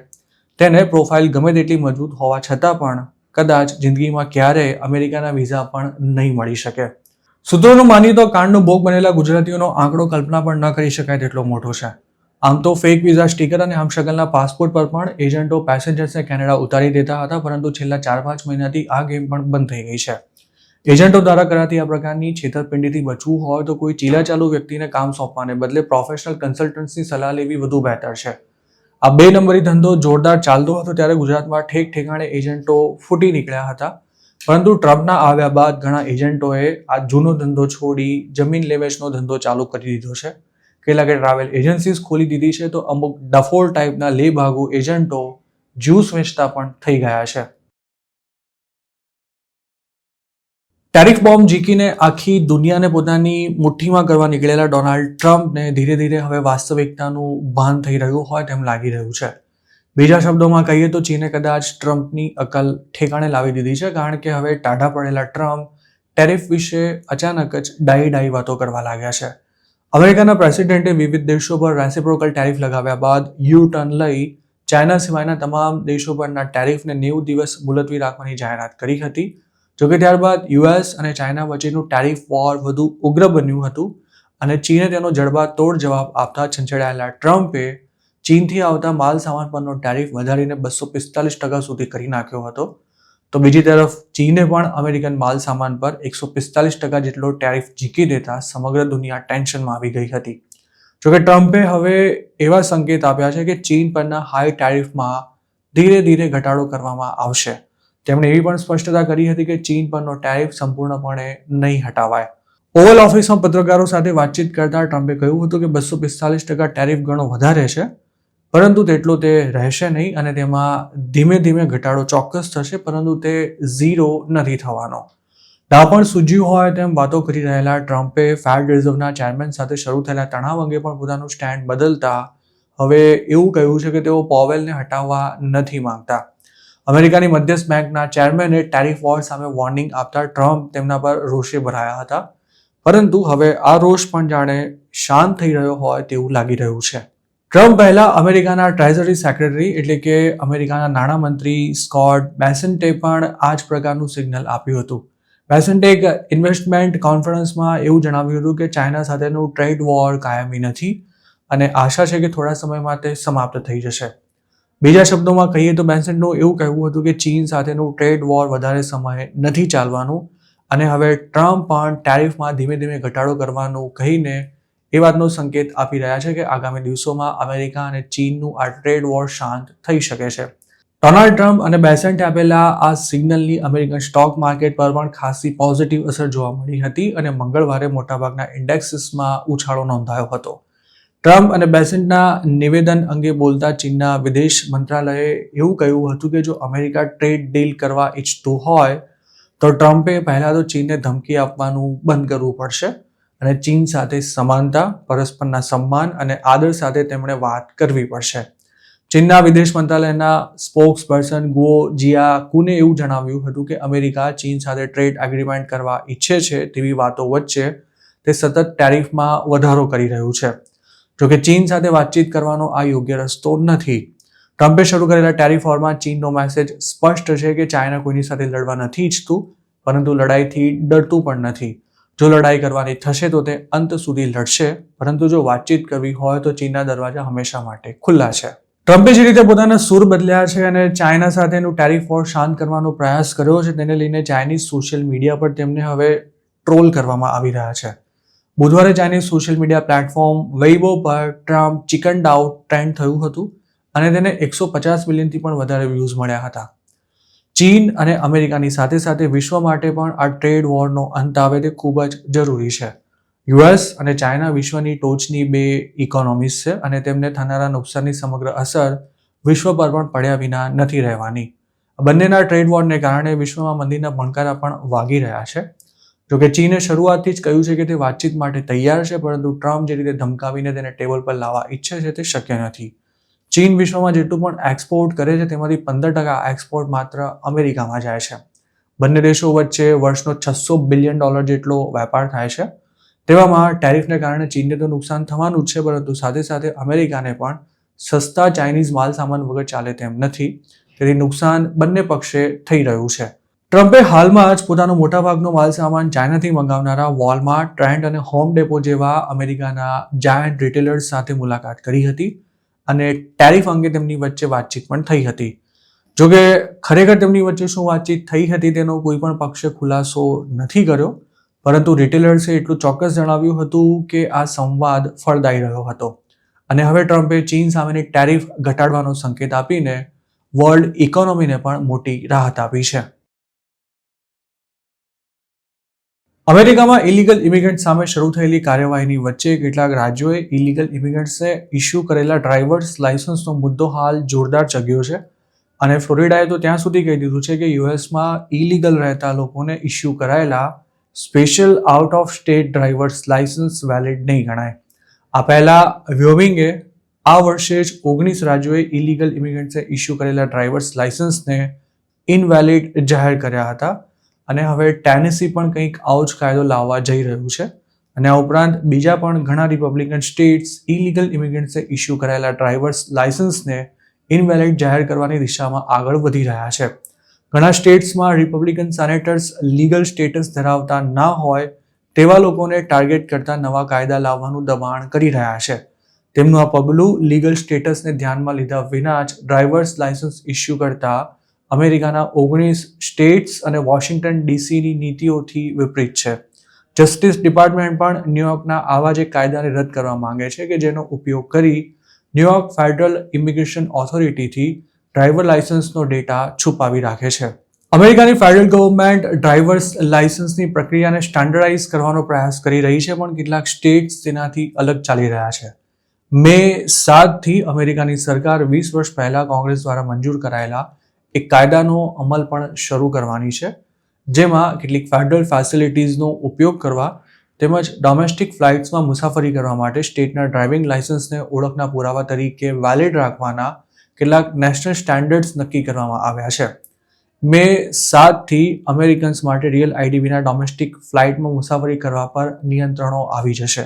તેને પ્રોફાઇલ ગમે તેટલી મજબૂત હોવા છતાં પણ કદાચ જિંદગીમાં ક્યારેય અમેરિકાના વિઝા પણ નહીં મળી શકે. સૂત્રોનું માનીએ તો કાંડનો ભોગ બનેલા ગુજરાતીઓનો આંકડો કલ્પના પણ ન કરી શકાય તેટલો મોટો છે. આમ તો ફેક વિઝા સ્ટીકર અને હમશકલના પાસપોર્ટ પર પણ એજન્ટો પેસેન્જર્સને કેનેડા ઉતારી દેતા હતા, પરંતુ છેલ્લા 4-5 મહિનાથી આ ગેમ પણ બંધ થઈ ગઈ છે. એજન્ટો દ્વારા કરાતી આ પ્રકારની છેતરપિંડીથી બચવું હોય તો કોઈ ચીલાચાલુ વ્યક્તિને કામ સોંપવાને બદલે પ્રોફેશનલ કન્સલ્ટન્ટ્સની સલાહ લેવી વધુ બહેતર છે. આ 2 નંબરી ધંધો જોરદાર ચાલતો હતો ત્યારે ગુજરાતમાં ઠેક ઠેકાણે એજન્ટો ફૂટી નીકળ્યા હતા, પરંતુ ટ્રમ્પના આવ્યા બાદ ઘણા એજન્ટોએ આ જૂનો ધંધો છોડી જમીન લેવેચનો ધંધો ચાલુ કરી દીધો છે. કેટલાકે ટ્રાવેલ એજન્સીઝ ખોલી દીધી છે તો અમુક ડફોર ટાઈપના લેભાગુ એજન્ટો જ્યુસ વેચતા પણ થઈ ગયા છે. ટેરિફ બોમ્બ ઝીકીને આખી દુનિયાને પોતાની મુઠ્ઠીમાં કરવા નીકળેલા ડોનાલ્ડ ટ્રમ્પને ધીરે ધીરે હવે વાસ્તવિકતાનું ભાન થઈ રહ્યું હોય તેમ લાગી રહ્યું છે. બીજા શબ્દોમાં કહીએ તો ચીને કદાચ ટ્રમ્પની અકલ ઠેકાણે લાવી દીધી છે, કારણ કે હવે ટાઢા પડેલા ટ્રમ્પ ટેરિફ વિશે અચાનક જ ડાઈ વાતો કરવા લાગ્યા છે. અમેરિકાના પ્રેસિડેન્ટે વિવિધ દેશો પર રેસિપ્રોકલ ટેરિફ લગાવ્યા બાદ યુ ટર્ન લઈ ચાઇના સિવાયના તમામ દેશો પરના ટેરિફને 90 દિવસ મુલતવી રાખવાની જાહેરાત કરી હતી. જોકે ત્યારબાદ યુએસ અને ચાઇના વચ્ચેનું ટેરિફ વોર વધુ ઉગ્ર બન્યું હતું અને ચીને તેનો જડબાતોડ જવાબ આપતા છંછેડાયેલા ટ્રમ્પે ચીનથી આવતા માલ સામાન પરનો ટેરિફ વધારીને 245% સુધી કરી નાખ્યો હતો. તો બીજી તરફ ચીને પણ અમેરિકન માલ સામાન પર 145% જેટલો ટેરિફ ઝીકી દેતા સમગ્ર દુનિયા ટેન્શનમાં આવી ગઈ હતી. જોકે ટ્રમ્પે હવે એવા સંકેત આપ્યા છે કે ચીન પરના હાઈ ટેરિફમાં ધીરે ધીરે ઘટાડો કરવામાં આવશે. તેમણે એવી પણ સ્પષ્ટતા કરી હતી કે ચીન પરનો ટેરિફ સંપૂર્ણપણે નહીં હટાવાય. ઓવલ ઓફિસમાં પત્રકારો સાથે વાતચીત કરતા ટ્રમ્પે કહ્યું હતું કે 245% ટેરિફ ઘણો વધારે છે, પરંતુ તેટલો તે રહેશે નહીં અને તેમાં ધીમે ધીમે ઘટાડો ચોક્કસ થશે, પરંતુ તે ઝીરો નથી થવાનો. ડાપણ સૂજ્યું હોય તેમ વાતો કરી રહેલા ટ્રમ્પે ફેડ રિઝર્વના ચેરમેન સાથે શરૂ થયેલા તણાવ અંગે પણ પોતાનું સ્ટેન્ડ બદલતા હવે એવું કહ્યું છે કે તેઓ પોવેલને હટાવવા નથી માંગતા. અમેરિકાની મધ્યસ્થ બેંકના ચેરમેને ટેરિફ વોર સામે વોર્નિંગ આપતા ટ્રમ્પ તેમના પર રોષે ભરાયા હતા, પરંતુ હવે આ રોષ પણ જાણે શાંત થઈ રહ્યો હોય તેવું લાગી રહ્યું છે. ટ્રમ્પ પહેલા અમેરિકાના ટ્રેઝરી સેક્રેટરી એટલે કે અમેરિકાના નાણામંત્રી સ્કોટ બેસેન્ટે પણ આ જ પ્રકારનું સિગ્નલ આપ્યું હતું. બેસેન્ટે એક ઇન્વેસ્ટમેન્ટ કોન્ફરન્સમાં એવું જણાવ્યું હતું કે ચાઇના સાથેનું ટ્રેડ વોર કાયમી નથી અને આશા છે કે થોડા સમયમાં તે સમાપ્ત થઈ જશે. બીજા શબ્દોમાં કહીએ તો બેસેન્ટનું એવું કહેવું હતું કે ચીન સાથેનું ટ્રેડ વોર વધારે સમય નથી ચાલવાનું અને હવે ટ્રમ્પ પણ ટેરિફમાં ધીમે ધીમે ઘટાડો કરવાનું કહીને એ વાતનો સંકેત આપી રહ્યા છે કે આગામી દિવસોમાં અમેરિકા અને ચીનનું આ ટ્રેડ વોર શાંત થઈ શકે છે. ડોનાલ્ડ ટ્રમ્પ અને બેસેન્ટે આપેલા આ સિગ્નલની અમેરિકન સ્ટોક માર્કેટ પર પણ ખાસી પોઝિટિવ અસર જોવા મળી હતી અને મંગળવારે મોટાભાગના ઇન્ડેક્સીસમાં ઉછાળો નોંધાયો હતો. ટ્રમ્પ અને બેસેન્ટના નિવેદન અંગે બોલતા ચીનના વિદેશ મંત્રાલયે એવું કહ્યું હતું કે જો અમેરિકા ટ્રેડ ડીલ કરવા ઈચ્છતું હોય તો ટ્રમ્પે પહેલા તો ચીનને ધમકી આપવાનું બંધ કરવું પડશે અને ચીન સાથે સમાનતા, પરસ્પરના સન્માન અને આદર સાથે તેમણે વાત કરવી પડશે. ચીનના વિદેશ મંત્રાલયના સ્પોક્સ પર્સન ગુઓ જિયાકુને એવું જણાવ્યું હતું કે અમેરિકા ચીન સાથે ટ્રેડ એગ્રીમેન્ટ કરવા ઈચ્છે છે તેવી વાતો વચ્ચે તે સતત ટેરિફમાં વધારો કરી રહ્યું છે. જોકે ચીન સાથે વાતચીત કરવાનો આ યોગ્ય રસ્તો નથી. ટ્રમ્પે શરૂ કરેલા ટેરિફ વોરમાં ચીનનો મેસેજ સ્પષ્ટ છે કે ચાઇના કોઈની સાથે લડવા નથી ઈચ્છતું, પરંતુ લડાઈથી ડરતું પણ નથી. જો લડાઈ કરવાની થશે તો તે અંત સુધી લડશે, પરંતુ જો વાતચીત કરવી હોય તો ચીનના દરવાજા હંમેશા માટે ખુલ્લા છે. ટ્રમ્પે જે રીતે પોતાના સૂર બદલ્યા છે અને ચાઇના સાથેનું ટેરિફ વોર શાંત કરવાનો પ્રયાસ કર્યો છે તેને લઈને ચાઇનીઝ સોશિયલ મીડિયા પર તેમને હવે ટ્રોલ કરવામાં આવી રહ્યા છે. બુધવારે ચાઇનીઝ સોશિયલ મીડિયા પ્લેટફોર્મ વેઇબો પર ટ્રમ્પ ચિકન્ડ આઉટ ટ્રેન્ડ થયું હતું અને તેને 150 મિલિયનથી પણ વધારે વ્યૂઝ મળ્યા હતા. ચીન અને અમેરિકાની સાથે સાથે વિશ્વ માટે પણ આ ટ્રેડ વોરનો અંત આવે તે ખૂબ જ જરૂરી છે. યુએસ અને ચાઇના વિશ્વની ટોચની 2 ઇકોનોમીઝ છે અને તેમને થનારા નુકસાનની સમગ્ર અસર વિશ્વ પર પણ પડ્યા વિના નથી રહેવાની. બંનેના ટ્રેડ વોરને કારણે વિશ્વમાં મંદીના ભણકારા પણ વાગી રહ્યા છે. જોકે ચીને શરૂઆતથી જ કહ્યું છે કે તે વાતચીત માટે તૈયાર છે, પરંતુ ટ્રમ્પ જે રીતે ધમકાવીને તેને ટેબલ પર લાવવા ઈચ્છે છે તે શક્ય નથી. ચીન વિશ્વમાં જેટલું પણ એક્સપોર્ટ કરે છે તેમાંથી 15% એક્સપોર્ટ માત્ર અમેરિકામાં જાય છે. બંને દેશો વચ્ચે વર્ષનો $600 બિલિયન જેટલો વેપાર થાય છે. તેવામાં ટેરિફને કારણે ચીનને તો નુકસાન થવાનું જ છે, પરંતુ સાથે સાથે અમેરિકાને પણ સસ્તા ચાઇનીઝ માલ સામાન વગર ચાલે તેમ નથી. તેથી નુકસાન બંને પક્ષે થઈ રહ્યું છે. ટ્રમ્પે હાલમાં જ પોતાનો મોટાભાગનો માલ સામાન ચાઇનાથી મંગાવનારા વોલમાર્ટ, ટ્રેન્ટ અને હોમ ડેપો જેવા અમેરિકાના જાયન્ટ રિટેલર્સ સાથે મુલાકાત કરી હતી અને ટેરિફ અંગે તેમની વચ્ચે વાતચીત પણ થઈ હતી. જોકે ખરેખર તેમની વચ્ચે શું વાતચીત થઈ હતી તેનો કોઈ પણ પક્ષે ખુલાસો નથી કર્યો, પરંતુ રિટેલર્સે એટલું ચોક્કસ જણાવ્યું હતું કે આ સંવાદ ફળદાયી રહ્યો હતો અને હવે ટ્રમ્પે ચીન સામેની ટેરિફ ઘટાડવાનો સંકેત આપીને વર્લ્ડ ઇકોનોમીને પણ મોટી રાહત આપી છે. અમેરિકામાં ઇલીગલ ઇમિગ્રન્ટ સામે શરૂ થયેલી કાર્યવાહીની વચ્ચે કેટલાક રાજ્યોએ ઇલીગલ ઇમિગ્રન્ટ્સને ઇસ્યુ કરેલા ડ્રાઈવર્સ લાયસન્સનો મુદ્દો હાલ જોરદાર ચગ્યો છે અને ફ્લોરિડાએ તો ત્યાં સુધી કહી દીધું છે કે યુએસમાં ઇલીગલ રહેતા લોકોને ઇસ્યુ કરાયેલા special out of state drivers licence valid નહીં ગણાય. આ પહેલા વ્યોમિંગે આ વર્ષે જ 19 રાજ્યોએ ઇલીગલ ઇમિગ્રન્ટ્સે ઇસ્યુ કરેલા ડ્રાઈવર્સ લાયસન્સને ઇનવેલિડ જાહેર કર્યા હતા અને હવે ટેનેસી પણ કંઈક આવો જ કાયદો લાવવા જઈ રહ્યું છે અને આ ઉપરાંત બીજા પણ ઘણા રિપબ્લિકન સ્ટેટ્સ ઇલીગલ ઇમિગ્રન્ટ્સે ઇસ્યુ કરાયેલા ડ્રાઈવર્સ લાયસન્સને ઇનવેલિડ જાહેર કરવાની દિશામાં આગળ વધી રહ્યા છે. ઘણા સ્ટેટ્સમાં રિપબ્લિકન સેનેટર્સ લીગલ સ્ટેટસ ધરાવતા ના હોય તેવા લોકોને ટાર્ગેટ કરતા નવા કાયદા લાવવાનું દબાણ કરી રહ્યા છે. તેમનું આ પગલું લીગલ સ્ટેટસને ધ્યાનમાં લીધા વિના જ ડ્રાઈવર્સ લાયસન્સ ઇસ્યુ કરતા અમેરિકાના 19 સ્ટેટ્સ અને વોશિંગ્ટન ડીસીની નીતિઓથી વિપરીત છે. જસ્ટિસ ડિપાર્ટમેન્ટ પણ ન્યુયોર્કના આવા જ એક કાયદાને રદ કરવા માંગે છે કે જેનો ઉપયોગ કરી ન્યુયોર્ક ફેડરલ ઇમિગ્રેશન ઓથોરિટીથી ડ્રાઈવર લાયસન્સનો ડેટા છુપાવી રાખે છે. અમેરિકાની ફેડરલ ગવર્મેન્ટ ડ્રાઈવર્સ લાયસન્સની પ્રક્રિયાને સ્ટાન્ડર્ડાઇઝ કરવાનો પ્રયાસ કરી રહી છે, પણ કેટલાક સ્ટેટ્સ તેનાથી અલગ ચાલી રહ્યા છે. મે 7થી અમેરિકાની સરકાર 20 વર્ષ પહેલા કોંગ્રેસ દ્વારા મંજૂર કરાયેલા એક કાયદાનો અમલ પણ શરૂ કરવાની છે, જેમાં કેટલીક ફેડરલ ફેસિલિટીઝનો ઉપયોગ કરવા તેમજ ડોમેસ્ટિક ફ્લાઇટ્સમાં મુસાફરી કરવા માટે સ્ટેટના ડ્રાઇવિંગ લાયસન્સને ઓળખના પુરાવા તરીકે વેલિડ રાખવાના કેટલાક નેશનલ સ્ટેન્ડર્ડ્સ નક્કી કરવામાં આવ્યા છે. મે 7થી અમેરિકન્સ માટે રિયલ આઈડી વિના ડોમેસ્ટિક ફ્લાઇટમાં મુસાફરી કરવા પર નિયંત્રણો આવી જશે.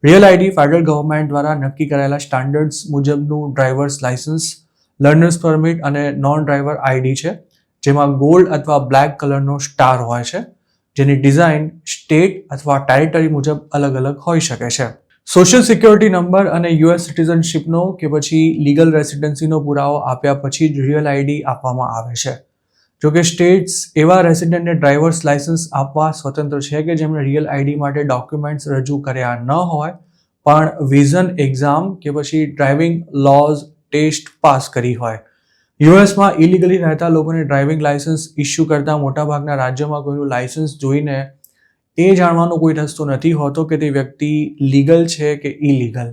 રિયલ આઈડી ફેડરલ ગવર્મેન્ટ દ્વારા નક્કી કરાયેલા સ્ટાન્ડર્ડ્સ મુજબનું ડ્રાઈવર્સ લાયસન્સ, લર્નર્સ પરમિટ અને નોન ડ્રાઈવર આઈડી છે, જેમાં ગોલ્ડ અથવા બ્લેક કલરનો સ્ટાર હોય છે, જેની ડિઝાઇન સ્ટેટ અથવા ટેરિટરી મુજબ અલગ અલગ હોઈ શકે છે. સોશિયલ સિક્યોરિટી નંબર અને યુએસ સિટીઝનશીપનો કે પછી લીગલ રેસિડન્સીનો પુરાવો આપ્યા પછી જ રિયલ આઈડી આપવામાં આવે છે. જોકે સ્ટેટ્સ એવા રેસિડન્ટને ડ્રાઈવર્સ લાયસન્સ આપવા સ્વતંત્ર છે કે જેમણે રિયલ આઈડી માટે ડોક્યુમેન્ટ્સ રજૂ કર્યા ન હોય પણ વિઝન એક્ઝામ કે પછી ડ્રાઇવિંગ લોઝ ટેસ્ટ પાસ કરી હોય. યુએસમાં ઇલીગલી રહેતા લોકોને ડ્રાઇવિંગ લાયસન્સ ઇસ્યુ કરતા મોટાભાગના રાજ્યોમાં કોઈનું લાયસન્સ જોઈને એ જાણવાનો કોઈ રસ્તો નથી હોતો કે તે વ્યક્તિ લીગલ છે કે ઇલીગલ,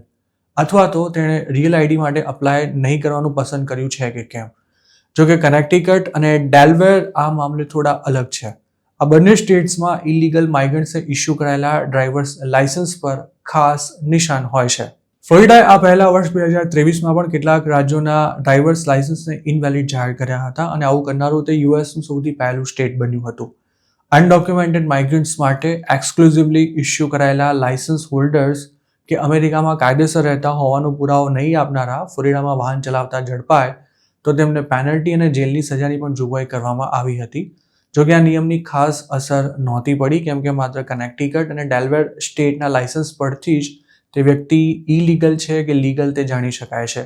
અથવા તો તેણે રિયલ આઈડી માટે અપ્લાય નહીં કરવાનું પસંદ કર્યું છે કે કેમ. જોકે કનેક્ટિકટ અને ડેલવેર આ મામલે થોડા અલગ છે. આ બંને સ્ટેટ્સમાં ઇલીગલ માઇગ્રન્ટ્સે ઇસ્યુ કરાયેલા ડ્રાઈવર્સ લાયસન્સ પર ખાસ નિશાન હોય છે. ફ્લોરિડાએ આ પહેલા વર્ષ 2023માં પણ કેટલાક રાજ્યોના ડ્રાઈવર્સ લાયસન્સને ઇનવેલિડ જાહેર કર્યા હતા અને આવું કરનારું તે યુએસનું સૌથી પહેલું સ્ટેટ બન્યું હતું. અનડોક્યુમેન્ટેડ માઇગ્રન્ટ્સ માટે એક્સક્લુઝિવલી ઇસ્યુ કરાયેલા લાયસન્સ હોલ્ડર્સ કે અમેરિકામાં કાયદેસર રહેતા હોવાનો પુરાવો નહીં આપનારા ફ્લોરિડામાં વાહન ચલાવતા ઝડપાય તો તેમને પેનલ્ટી અને જેલની સજાની પણ જોગવાઈ કરવામાં આવી હતી. જોકે આ નિયમની ખાસ અસર નહોતી પડી, કેમ કે માત્ર કનેક્ટિકટ અને ડેલવેર સ્ટેટના લાયસન્સ પરથી જ તે વ્યક્તિ ઇલીગલ છે કે લીગલ તે જાણી શકાય છે.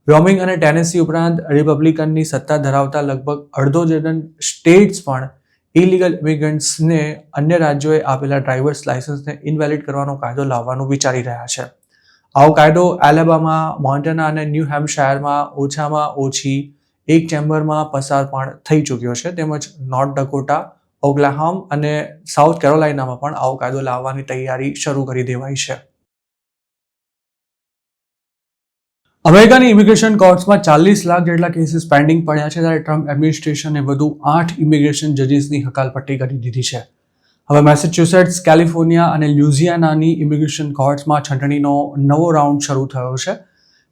વ્યોમિંગ અને ટેનેસી ઉપરાંત રિપબ્લિકનની સત્તા ધરાવતા લગભગ અડધો ડઝન સ્ટેટ્સ પણ ઇલીગલ ઇમિગ્રન્ટ્સને અન્ય રાજ્યોએ આપેલા ડ્રાઈવર્સ લાયસન્સને ઇનવેલિડ કરવાનો કાયદો લાવવાનું વિચારી રહ્યા છે. આવો કાયદો એલેબામા, મોન્ટાના અને ન્યૂ હેમ્પશાયરમાં ઓછામાં ઓછી એક ચેમ્બરમાં પસાર પણ થઈ ચૂક્યો છે, તેમજ નોર્થ ડકોટા, ઓક્લાહોમ અને સાઉથ કેરોલાઇનામાં પણ આવો કાયદો લાવવાની તૈયારી શરૂ કરી દેવાઈ છે. અમેરિકાની ઇમિગ્રેશન કોર્ટ્સમાં 40 લાખ જેટલા કેસીસ પેન્ડિંગ પડ્યા છે, ત્યારે ટ્રમ્પ એડમિનિસ્ટ્રેશને વધુ 8 ઇમિગ્રેશન જજીસની હકાલપટ્ટી કરી દીધી છે. હવે મેસેચ્યુસેટ્સ, કેલિફોર્નિયા અને લ્યુઝિયાનાની ઇમિગ્રેશન કોર્ટ્સમાં છટણીનો નવો રાઉન્ડ શરૂ થયો છે,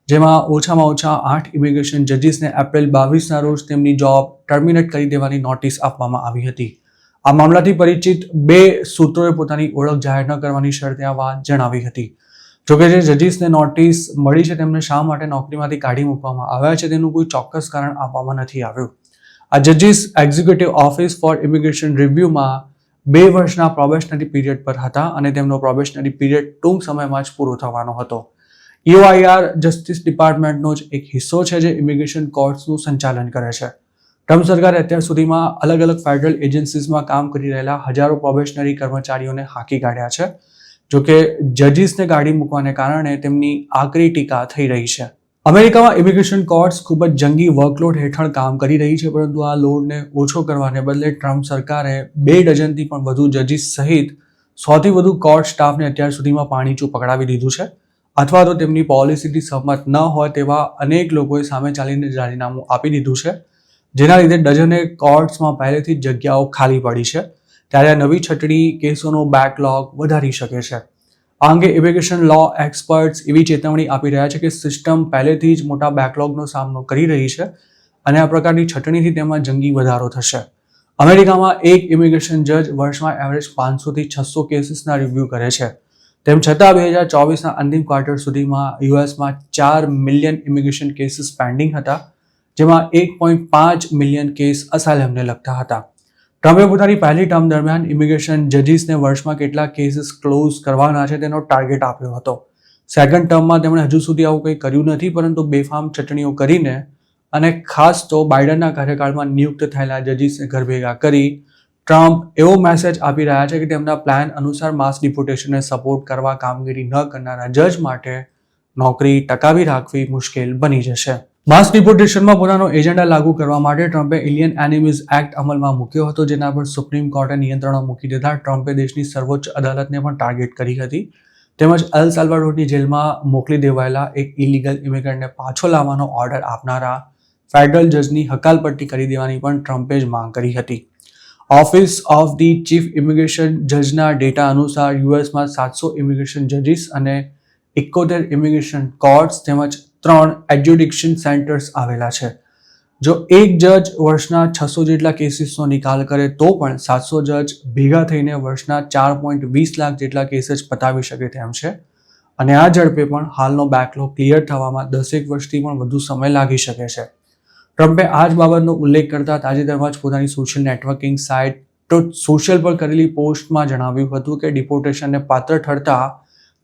જેમાં ઓછામાં ઓછા 8 ઇમિગ્રેશન જજીસને એપ્રિલ 22ના રોજ તેમની જોબ ટર્મિનેટ કરી દેવાની નોટિસ આપવામાં આવી હતી. આ મામલાથી પરિચિત 2 સૂત્રોએ પોતાની ઓળખ જાહેર ન કરવાની શરતે આ વાત જણાવી હતી. જોકે જે જજીસને નોટિસ મળી છે તેમને શા માટે નોકરીમાંથી કાઢી મૂકવામાં આવ્યા છે તેનું કોઈ ચોક્કસ કારણ આપવામાં નથી આવ્યું. આ જજીસ એક્ઝિક્યુટિવ ઓફિસ ફોર ઇમિગ્રેશન રિવ્યુમાં 2 વર્ષના પ્રોબેશનરી પીરિયડ પર હતા અને તેમનો પ્રોબેશનરી પીરિયડ ટૂંક સમયમાં જ પૂરો થવાનો હતો. EOIR જસ્ટિસ ડિપાર્ટમેન્ટનો જ એક હિસ્સો છે જે ઇમિગ્રેશન કોર્ટ્સનું સંચાલન કરે છે. ટ્રમ્પ સરકારે અત્યાર સુધીમાં અલગ અલગ ફેડરલ એજન્સીઝમાં કામ કરી રહેલા હજારો પ્રોબેશનરી કર્મચારીઓને હાંકી કાઢ્યા છે. જોકે જજીસને કાઢી મૂકવાને કારણે તેમની આકરી ટીકા થઈ રહી છે. અમેરિકામાં ઇમિગ્રેશન કોર્ટ્સ ખૂબ જ જંગી વર્કલોડ હેઠળ કામ કરી રહી છે, પરંતુ આ લોડને ઓછો કરવાને બદલે ટ્રમ્પ સરકારે 2 ડઝનથી પણ વધુ જજીસ સહિત 100થી વધુ કોર્ટ સ્ટાફને અત્યાર સુધીમાં પાણીચું પકડાવી દીધું છે, અથવા તો તેમની પોલિસીથી સહમત ન હોય તેવા અનેક લોકોએ સામે ચાલીને રાજીનામું આપી દીધું છે, જેના લીધે ડઝનેક કોર્ટ્સમાં પહેલેથી જ જગ્યાઓ ખાલી પડી છે. ત્યારે આ નવી છટણી કેસોનો બેકલોગ વધારી શકે છે. આ અંગે ઇમિગ્રેશન લો એક્સપર્ટ્સ એવી ચેતવણી આપી રહ્યા છે કે સિસ્ટમ પહેલેથી જ મોટા બેકલોગનો સામનો કરી રહી છે અને આ પ્રકારની છટણીથી તેમાં જંગી વધારો થશે. અમેરિકામાં એક ઇમિગ્રેશન જજ વર્ષમાં એવરેજ 500થી 600 કેસીસના રિવ્યૂ કરે છે. તેમ છતાં 2024ના અંતિમ ક્વાર્ટર સુધીમાં યુએસમાં 4 મિલિયન ઇમિગ્રેશન કેસીસ પેન્ડિંગ હતા, જેમાં 1.5 મિલિયન કેસ અસાઇલમને લગતા હતા. ટ્રમ્પે પોતાની પહેલી ટર્મ દરમિયાન ઇમિગ્રેશન જજીસને વર્ષમાં કેટલા કેસીસ ક્લોઝ કરવાના છે તેનો ટાર્ગેટ આપ્યો હતો. સેકન્ડ ટર્મમાં તેમણે હજુ સુધી આવું કંઈ કર્યું નથી, પરંતુ બેફામ ચટણીઓ કરીને અને ખાસ તો બાઇડનના કાર્યકાળમાં નિયુક્ત થયેલા જજીસને ઘર ભેગા કરી ટ્રમ્પ એવો મેસેજ આપી રહ્યા છે કે તેમના પ્લાન અનુસાર માસ ડિપોર્ટેશનને સપોર્ટ કરવા કામગીરી ન કરનારા જજ માટે નોકરી ટકાવી રાખવી મુશ્કેલ બની જશે. માસ ડિપોર્ટેશનમાં પોતાનો એજન્ડા લાગુ કરવા માટે ટ્રમ્પે એલિયન એનિમીઝ એક્ટ અમલમાં મૂક્યો હતો, જેના પર સુપ્રીમ કોર્ટે નિયંત્રણો મૂકી દીધા. ટ્રમ્પે દેશની સર્વોચ્ચ અદાલતને પણ ટાર્ગેટ કરી હતી, તેમજ એલ સાલ્વાડોરની જેલમાં મોકલી દેવાયેલા એક ઇલીગલ ઇમિગ્રન્ટને પાછો લાવવાનો ઓર્ડર આપનારા ફેડરલ જજની હકાલપટ્ટી કરી દેવાની પણ ટ્રમ્પે જ માંગ કરી હતી. Office of the chief immigration જજના ડેટા અનુસાર યુએસમાં 700 ઇમિગ્રેશન જજીસ અને 71 ઇમિગ્રેશન કોર્ટ્સ તેમજ 3 એડ્યુડિક્શન સેન્ટર્સ આવેલા છે. જો એક જજ વર્ષના 600 જેટલા કેસીસનો નિકાલ કરે તો પણ 700 જજ ભેગા થઈને વર્ષના 4.20 લાખ જેટલા કેસ જ પતાવી શકે તેમ છે અને આ ઝડપે પણ હાલનો બેકલોગ ક્લિયર થવામાં 10 વર્ષથી પણ વધુ સમય લાગી શકે છે. ટ્રમ્પે આ જ બાબતનો ઉલ્લેખ કરતા તાજેતરમાં જ પોતાની social networking site truth social પર કરેલી પોસ્ટમાં જણાવ્યું હતું કે ડિપોર્ટેશનને પાત્ર ઠરતા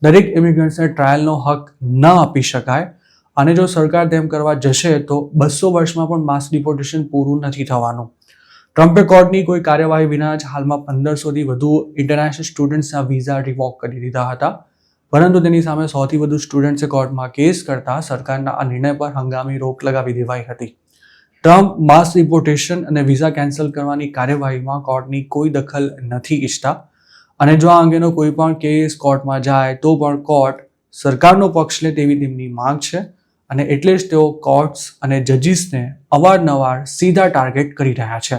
દરેક ઇમિગ્રન્ટ્સને ટ્રાયલનો હક ન આપી શકાય અને જો સરકાર તેમ કરવા જશે તો 200 વર્ષમાં પણ માસ ડિપોર્ટેશન પૂરું નથી થવાનું. ટ્રમ્પે કોર્ટની કોઈ કાર્યવાહી વિના જ હાલમાં 1500થી વધુ ઇન્ટરનેશનલ સ્ટુડન્ટ્સના વિઝા રિવોક કરી દીધા હતા, પરંતુ તેની સામે 100થી વધુ સ્ટુડન્ટ્સે કોર્ટમાં કેસ કરતા સરકારના આ નિર્ણય પર હંગામી રોક લગાવી દેવાઈ હતી. ટ્રમ્પ માસ ડિપોર્ટેશન અને વિઝા કેન્સલ કરવાની કાર્યવાહીમાં કોર્ટની કોઈ દખલ નથી ઈચ્છતા અને જો આ અંગેનો કોઈ પણ કેસ કોર્ટમાં જાય તો પણ કોર્ટ સરકારનો પક્ષ લે તેવી તેમની માંગ છે અને એટલે જ તેઓ કોર્ટ્સ અને જજીસને અવારનવાર સીધા ટાર્ગેટ કરી રહ્યા છે.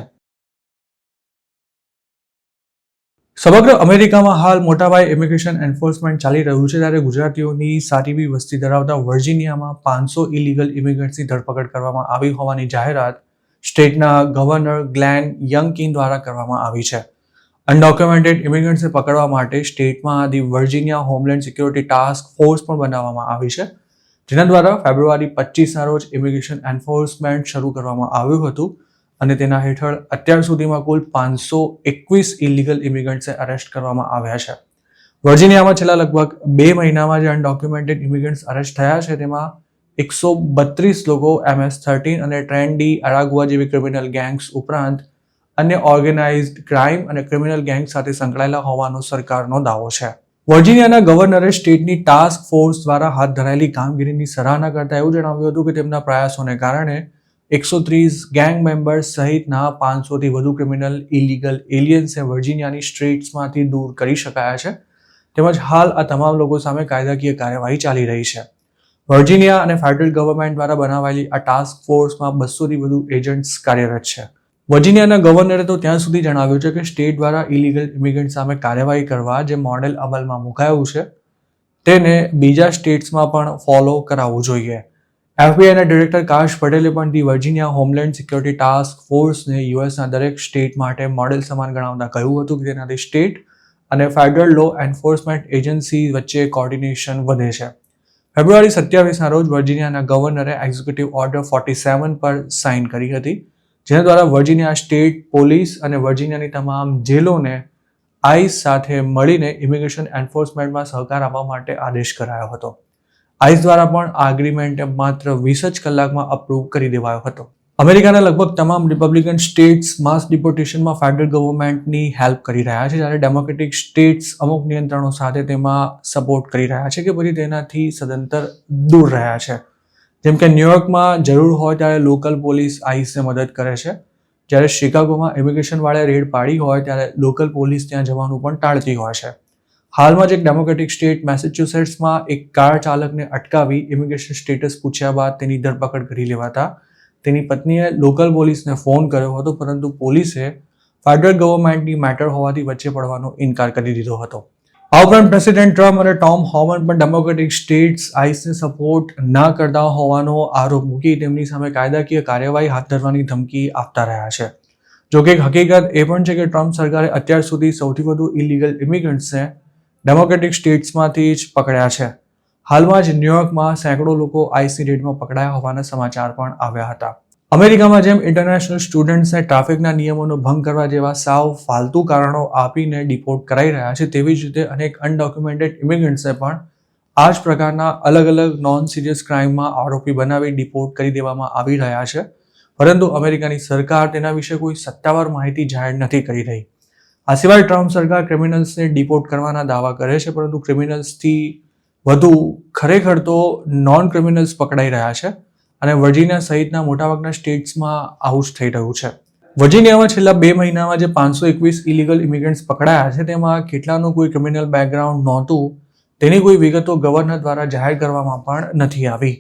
સમગ્ર અમેરિકામાં હાલ મોટાપાયે ઇમિગ્રેશન એન્ફોર્સમેન્ટ ચાલી રહ્યું છે, ત્યારે ગુજરાતીઓની સારી એવી વસ્તી ધરાવતા વર્જિનિયામાં 500 ઇલીગલ ઇમિગ્રન્ટ્સની ધરપકડ કરવામાં આવી હોવાની જાહેરાત સ્ટેટના ગવર્નર ગ્લેન યંગકિન દ્વારા કરવામાં આવી છે. અનડોક્યુમેન્ટેડ ઇમિગ્રન્ટ્સને પકડવા માટે સ્ટેટમાં the Virginia homeland security task force પણ બનાવવામાં આવી છે, જેના દ્વારા ફેબ્રુઆરી 25ના રોજ ઇમિગ્રેશન એન્ફોર્સમેન્ટ શરૂ કરવામાં આવ્યું હતું અને તેના હેઠળ અત્યાર સુધીમાં કુલ 521 ઇલીગલ ઇમિગ્રન્ટ્સને અરેસ્ટ કરવામાં આવ્યા છે. વર્જિનિયામાં છેલ્લા લગભગ 2 મહિનામાં જે અનડોક્યુમેન્ટેડ ઇમિગ્રન્ટ્સ અરેસ્ટ થયા છે તેમાં 132 લોકો MS-13 અને ટ્રેન ડી અરાગુઆ જેવી ક્રિમિનલ ગેંગ્સ ઉપરાંત અન્ય ઓર્ગેનાઇઝ્ડ ક્રાઇમ અને ક્રિમિનલ ગેંગ સાથે સંકળાયેલા હોવાનો સરકારનો દાવો છે. વર્જિનિયાના ગવર્નરે સ્ટેટની ટાસ્ક ફોર્સ દ્વારા હાથ ધરાયેલી કામગીરીની સરાહના કરતા એવું જણાવ્યું હતું કે તેમના પ્રયાસોને કારણે 130 ગેંગ મેમ્બર્સ સહિતના 500થી વધુ ક્રિમિનલ ઇલીગલ એલિયન્સને વર્જિનિયાની સ્ટ્રીટ્સમાંથી દૂર કરી શકાયા છે, તેમજ હાલ આ તમામ લોકો સામે કાયદાકીય કાર્યવાહી ચાલી રહી છે. વર્જિનિયા અને ફેડરલ ગવર્મેન્ટ દ્વારા બનાવાયેલી આ ટાસ્ક ફોર્સમાં 200થી વધુ એજન્ટ્સ કાર્યરત છે. વર્જિનિયાના ગવર્નરે તો ત્યાં સુધી જણાવ્યું છે કે સ્ટેટ દ્વારા ઇલીગલ ઇમિગ્રન્ટ સામે કાર્યવાહી કરવા જે મોડેલ અમલમાં મુકાયું છે તેને બીજા સ્ટેટ્સમાં પણ ફોલો કરાવવું જોઈએ. એફબીઆઈના ડિરેક્ટર કાશ પટેલે પણ the Virginia homeland security task ફોર્સને યુએસના દરેક સ્ટેટ માટે મોડેલ સમાન ગણાવતા કહ્યું હતું કે તેનાથી સ્ટેટ અને ફેડરલ લો એન્ફોર્સમેન્ટ એજન્સી વચ્ચે કોર્ડિનેશન વધે છે. ફેબ્રુઆરી 27ના રોજ વર્જિનિયાના ગવર્નરે એક્ઝિક્યુટિવ ઓર્ડર 47 પર સાઇન કરી હતી, જેના દ્વારા વર્જિનિયા સ્ટેટ પોલીસ અને વર્જિનિયાની તમામ જેલોને આઈસ સાથે મળીને ઇમિગ્રેશન એન્ફોર્સમેન્ટમાં સહકાર આપવા માટે આદેશ કરાયો હતો. આઈસ દ્વારા પણ આ એગ્રીમેન્ટ માત્ર 20 જ કલાકમાં અપ્રૂવ કરી દેવાયો હતો. અમેરિકાના લગભગ તમામ રિપબ્લિકન સ્ટેટ્સ માસ ડિપોર્ટેશનમાં ફેડરલ ગવર્મેન્ટની હેલ્પ કરી રહ્યા છે, જ્યારે ડેમોક્રેટિક સ્ટેટ્સ અમુક નિયંત્રણો સાથે તેમાં સપોર્ટ કરી રહ્યા છે કે પછી તેનાથી સદંતર દૂર રહ્યા છે. જેમ કે ન્યુયોર્કમાં જરૂર હોય ત્યારે લોકલ પોલીસ આઈસને મદદ કરે છે, જ્યારે શિકાગોમાં ઇમિગ્રેશનવાળાએ રેડ પાડી હોય ત્યારે લોકલ પોલીસ ત્યાં જવાનું પણ ટાળતી હોય છે. હાલમાં જ એક ડેમોક્રેટિક સ્ટેટ મેસેચ્યુસેટ્સમાં એક કાર ચાલકને અટકાવી ઇમિગ્રેશન સ્ટેટસ પૂછ્યા બાદ તેની ધરપકડ કરી લેવાતા તેની પત્નીએ લોકલ પોલીસને ફોન કર્યો હતો, પરંતુ પોલીસે ફેડરલ ગવર્મેન્ટની મેટર હોવાથી વચ્ચે પડવાનો ઇનકાર કરી દીધો હતો. આ ઉપરાંત પ્રેસિડેન્ટ ટ્રમ્પ અને ટોમ હોમન પણ ડેમોક્રેટિક સ્ટેટ્સ આઈસને સપોર્ટ ના કરતા હોવાનો આરોપ મૂકી તેમની સામે કાયદાકીય કાર્યવાહી હાથ ધરવાની ધમકી આપતા રહ્યા છે. જોકે એક હકીકત એ પણ છે કે ટ્રમ્પ સરકારે અત્યાર સુધી સૌથી વધુ ઇલીગલ ઇમિગ્રન્ટ્સને ડેમોક્રેટિક સ્ટેટ્સમાંથી જ પકડ્યા છે. હાલમાં જ ન્યુયોર્કમાં સેંકડો લોકો આઈસની રેડમાં પકડાયા હોવાના સમાચાર પણ આવ્યા હતા. અમેરિકામાં જેમ ઇન્ટરનેશનલ સ્ટુડન્ટ્સને ટ્રાફિકના નિયમોનો ભંગ કરવા જેવા સાવ ફાલતુ કારણો આપીને ડિપોર્ટ કરાઈ રહ્યા છે, તેવી જ રીતે અનેક અનડોક્યુમેન્ટેડ ઇમિગ્રન્ટ્સને પણ આ જ પ્રકારના અલગ અલગ નોન સિરિયસ ક્રાઇમમાં આરોપી બનાવી ડિપોર્ટ કરી દેવામાં આવી રહ્યા છે. પરંતુ અમેરિકાની સરકાર તેના વિશે કોઈ સત્તાવાર માહિતી જાહેર નથી કરી રહી. આ સિવાય ટ્રમ્પ સરકાર ક્રિમિનલ્સને ડિપોર્ટ કરવાના દાવા કરે છે, પરંતુ ક્રિમિનલ્સથી વધુ ખરેખર તો નોન ક્રિમિનલ્સ પકડાઈ રહ્યા છે અને વર્જિનિયા સહિતના મોટાભાગના સ્ટેટ્સમાં આવું જ થઈ રહ્યું છે. વર્જિનિયામાં છેલ્લા 2 મહિનામાં જે 521 ઇલીગલ ઇમિગ્રન્ટ્સ પકડાયા છે તેમાં કેટલાનું કોઈ ક્રિમિનલ બેકગ્રાઉન્ડ નહોતું તેની કોઈ વિગતો ગવર્નર દ્વારા જાહેર કરવામાં પણ નથી આવી.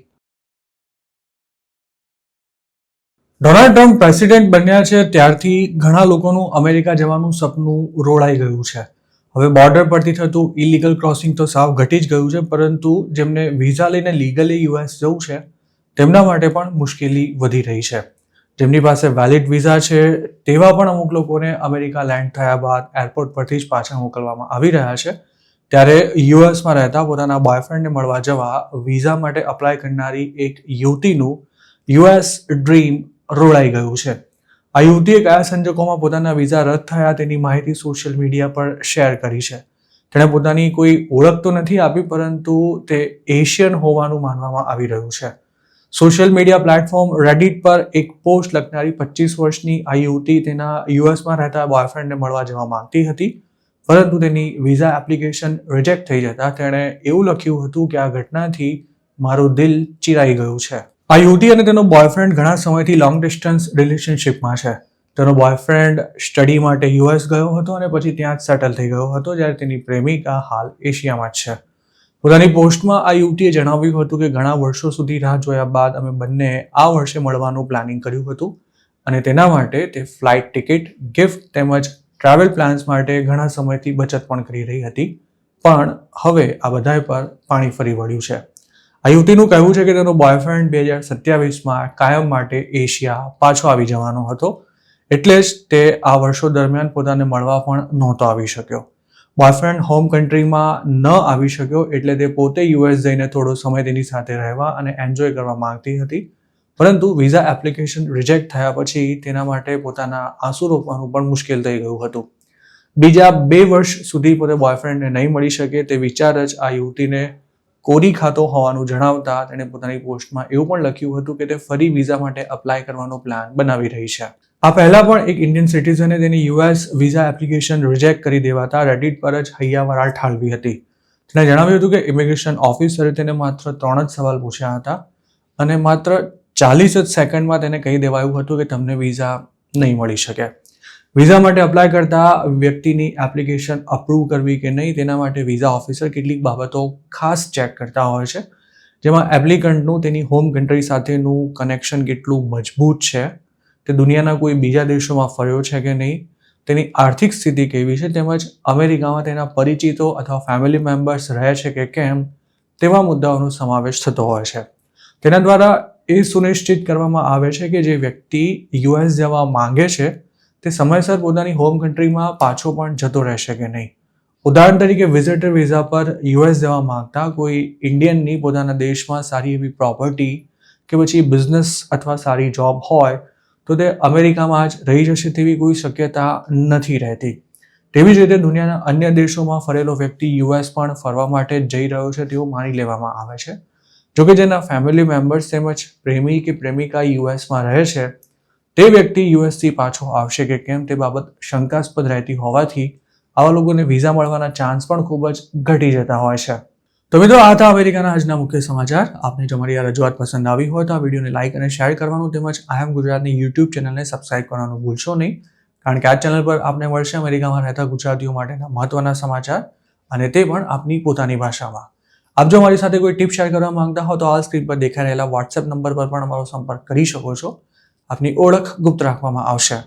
ડોનાલ્ડ ટ્રમ્પ પ્રેસિડેન્ટ બન્યા છે ત્યારથી ઘણા લોકોનું અમેરિકા જવાનું સપનું રોળાઈ ગયું છે. હવે બોર્ડર પરથી થતું ઇલીગલ ક્રોસિંગ તો સાવ ઘટી જ ગયું છે, પરંતુ જેમને વિઝા લઈને લીગલી યુએસ જવું છે તેમના માટે પણ મુશ્કેલી વધી રહી છે. જેમની પાસે વેલિડ વિઝા છે તેવા પણ અમુક લોકોને અમેરિકા લેન્ડ થયા બાદ એરપોર્ટ પરથી જ પાછા મોકલવામાં આવી રહ્યા છે. ત્યારે યુએસમાં રહેતા પોતાના બોયફ્રેન્ડને મળવા જવા વિઝા માટે અપ્લાય કરનારી એક યુવતીનું યુએસ ડ્રીમ રોળાઈ ગયું છે. આ યુવતીએ કયા સંજોગોમાં પોતાના વિઝા રદ થયા તેની માહિતી સોશિયલ મીડિયા પર શેર કરી છે. તેણે પોતાની કોઈ ઓળખ તો નથી આપી, પરંતુ તે એશિયન હોવાનું માનવામાં આવી રહ્યું છે. સોશિયલ મીડિયા પ્લેટફોર્મ રેડિટ પર એક પોસ્ટ લખનારી 25 વર્ષની આ યુવતી તેના યુએસમાં રહેતા બોયફ્રેન્ડને મળવા જવા માંગતી હતી, પરંતુ તેની વિઝા એપ્લિકેશન રિજેક્ટ થઈ જતા તેણે એવું લખ્યું હતું કે આ ઘટનાથી મારું દિલ ચીરાઈ ગયું છે. આ યુવતી અને તેનો બોયફ્રેન્ડ ઘણા સમયથી લોંગ ડિસ્ટન્સ રિલેશનશિપમાં છે. તેનો બોયફ્રેન્ડ સ્ટડી માટે યુએસ ગયો હતો અને પછી ત્યાં જ સેટલ થઈ ગયો હતો, જ્યારે તેની પ્રેમિકા હાલ એશિયામાં જ છે. પોતાની પોસ્ટમાં આ યુવતીએ જણાવ્યું હતું કે ઘણા વર્ષો સુધી રાહ જોયા બાદ અમે બંને આ વર્ષે મળવાનું પ્લાનિંગ કર્યું હતું અને તેના માટે તે ફ્લાઇટ ટિકિટ, ગિફ્ટ તેમજ ટ્રાવેલ પ્લાન્સ માટે ઘણા સમયથી બચત પણ કરી રહી હતી, પણ હવે આ બધા પર પાણી ફરી વળ્યું છે. આ યુવતીનું કહેવું છે કે તેનો બોયફ્રેન્ડ 2027માં કાયમ માટે એશિયા પાછો આવી જવાનો હતો, એટલે જ તે આ વર્ષો દરમિયાન પોતાને મળવા પણ નહોતો આવી શક્યો. બોયફ્રેન્ડ હોમ કન્ટ્રીમાં ન આવી શક્યો એટલે તે પોતે યુએસ જઈને થોડો સમય તેની સાથે રહેવા અને એન્જોય કરવા માંગતી હતી, પરંતુ વિઝા એપ્લિકેશન રિજેક્ટ થયા પછી તેના માટે પોતાના આંસુ રોકવાનું પણ મુશ્કેલ થઈ ગયું હતું. બીજા 2 વર્ષ સુધી પોતે બોયફ્રેન્ડને નહીં મળી શકે તે વિચાર જ આ યુવતીને કોરી ખાતો હોવાનું જણાવતા તેણે પોતાની પોસ્ટમાં એવું પણ લખ્યું હતું કે તે ફરી વિઝા માટે અપ્લાય કરવાનો પ્લાન બનાવી રહી છે. આ પહેલા પણ એક ઇન્ડિયન સિટીઝને તેની યુએસ વિઝા એપ્લિકેશન રિજેક્ટ કરી દેવાતા રેડિટ પર જ હૈયાવરાળ ઠાલવી હતી. તેણે જણાવ્યું હતું કે ઇમિગ્રેશન ઓફિસરે તેને માત્ર 3 જ સવાલ પૂછ્યા હતા અને માત્ર 40 જ સેકન્ડમાં તેને કહી દેવાયું હતું કે તમને વિઝા નહીં મળી શકે. વિઝા માટે અપ્લાય કરતા વ્યક્તિની એપ્લિકેશન અપ્રૂવ કરવી કે નહીં તેના માટે વિઝા ઓફિસર કેટલીક બાબતો ખાસ ચેક કરતા હોય છે, જેમાં એપ્લિકન્ટનું તેની હોમ કન્ટ્રી સાથેનું કનેક્શન કેટલું મજબૂત છે, તે દુનિયાના કોઈ બીજા દેશોમાં ફર્યો છે કે નહીં, તેની આર્થિક સ્થિતિ કેવી છે, તેમજ અમેરિકામાં તેના પરિચિતો અથવા ફેમિલી મેમ્બર્સ રહે છે કે કેમ, તેવા મુદ્દાઓનો સમાવેશ થતો હોય છે. તેના દ્વારા એ સુનિશ્ચિત કરવામાં આવે છે કે જે વ્યક્તિ યુએસ જવા માંગે છે તે સમયસર પોતાની હોમ કન્ટ્રીમાં પાછો પણ જતો રહેશે કે નહીં. ઉદાહરણ તરીકે વિઝિટર વિઝા પર યુએસ જવા માંગતા કોઈ ઇન્ડિયનની પોતાના દેશમાં સારી એવી પ્રોપર્ટી કે પછી બિઝનેસ અથવા સારી જોબ હોય તો તે અમેરિકામાં જ રહી જશે તેવી કોઈ શક્યતા નથી રહેતી. તેવી જ રીતે દુનિયાના અન્ય દેશોમાં ફરેલો વ્યક્તિ યુએસ પણ ફરવા માટે જઈ રહ્યો છે તેવું માની લેવામાં આવે છે. જોકે જેના ફેમિલી મેમ્બર્સ તેમજ પ્રેમી કે પ્રેમિકા યુએસમાં રહે છે તે વ્યક્તિ યુએસથી પાછો આવશે કે કેમ તે બાબત શંકાસ્પદ રહેતી હોવાથી આવા લોકોને વિઝા મળવાના ચાન્સ પણ ખૂબ જ ઘટી જતા હોય છે. તો મિત્રો, આ હતા અમેરિકાના આજના મુખ્ય સમાચાર. આપને જો મારી આ રજૂઆત પસંદ આવી હોય તો આ વિડીયોને લાઇક અને શેર કરવાનું તેમજ આઈ એમ ગુજરાતની યુટ્યુબ ચેનલને સબસ્ક્રાઇબ કરવાનું ભૂલશો નહીં, કારણ કે આ ચેનલ પર આપને મળશે અમેરિકામાં રહેતા ગુજરાતીઓ માટેના મહત્વના સમાચાર અને તે પણ આપની પોતાની ભાષામાં. આપ જો મારી સાથે કોઈ ટિપ શેર કરવા માંગતા હો તો આ સ્ક્રીન પર દેખાઈ રહેલા વોટ્સએપ નંબર પર પણ અમારો સંપર્ક કરી શકો છો. આપની ઓળખ ગુપ્ત રાખવામાં આવશે.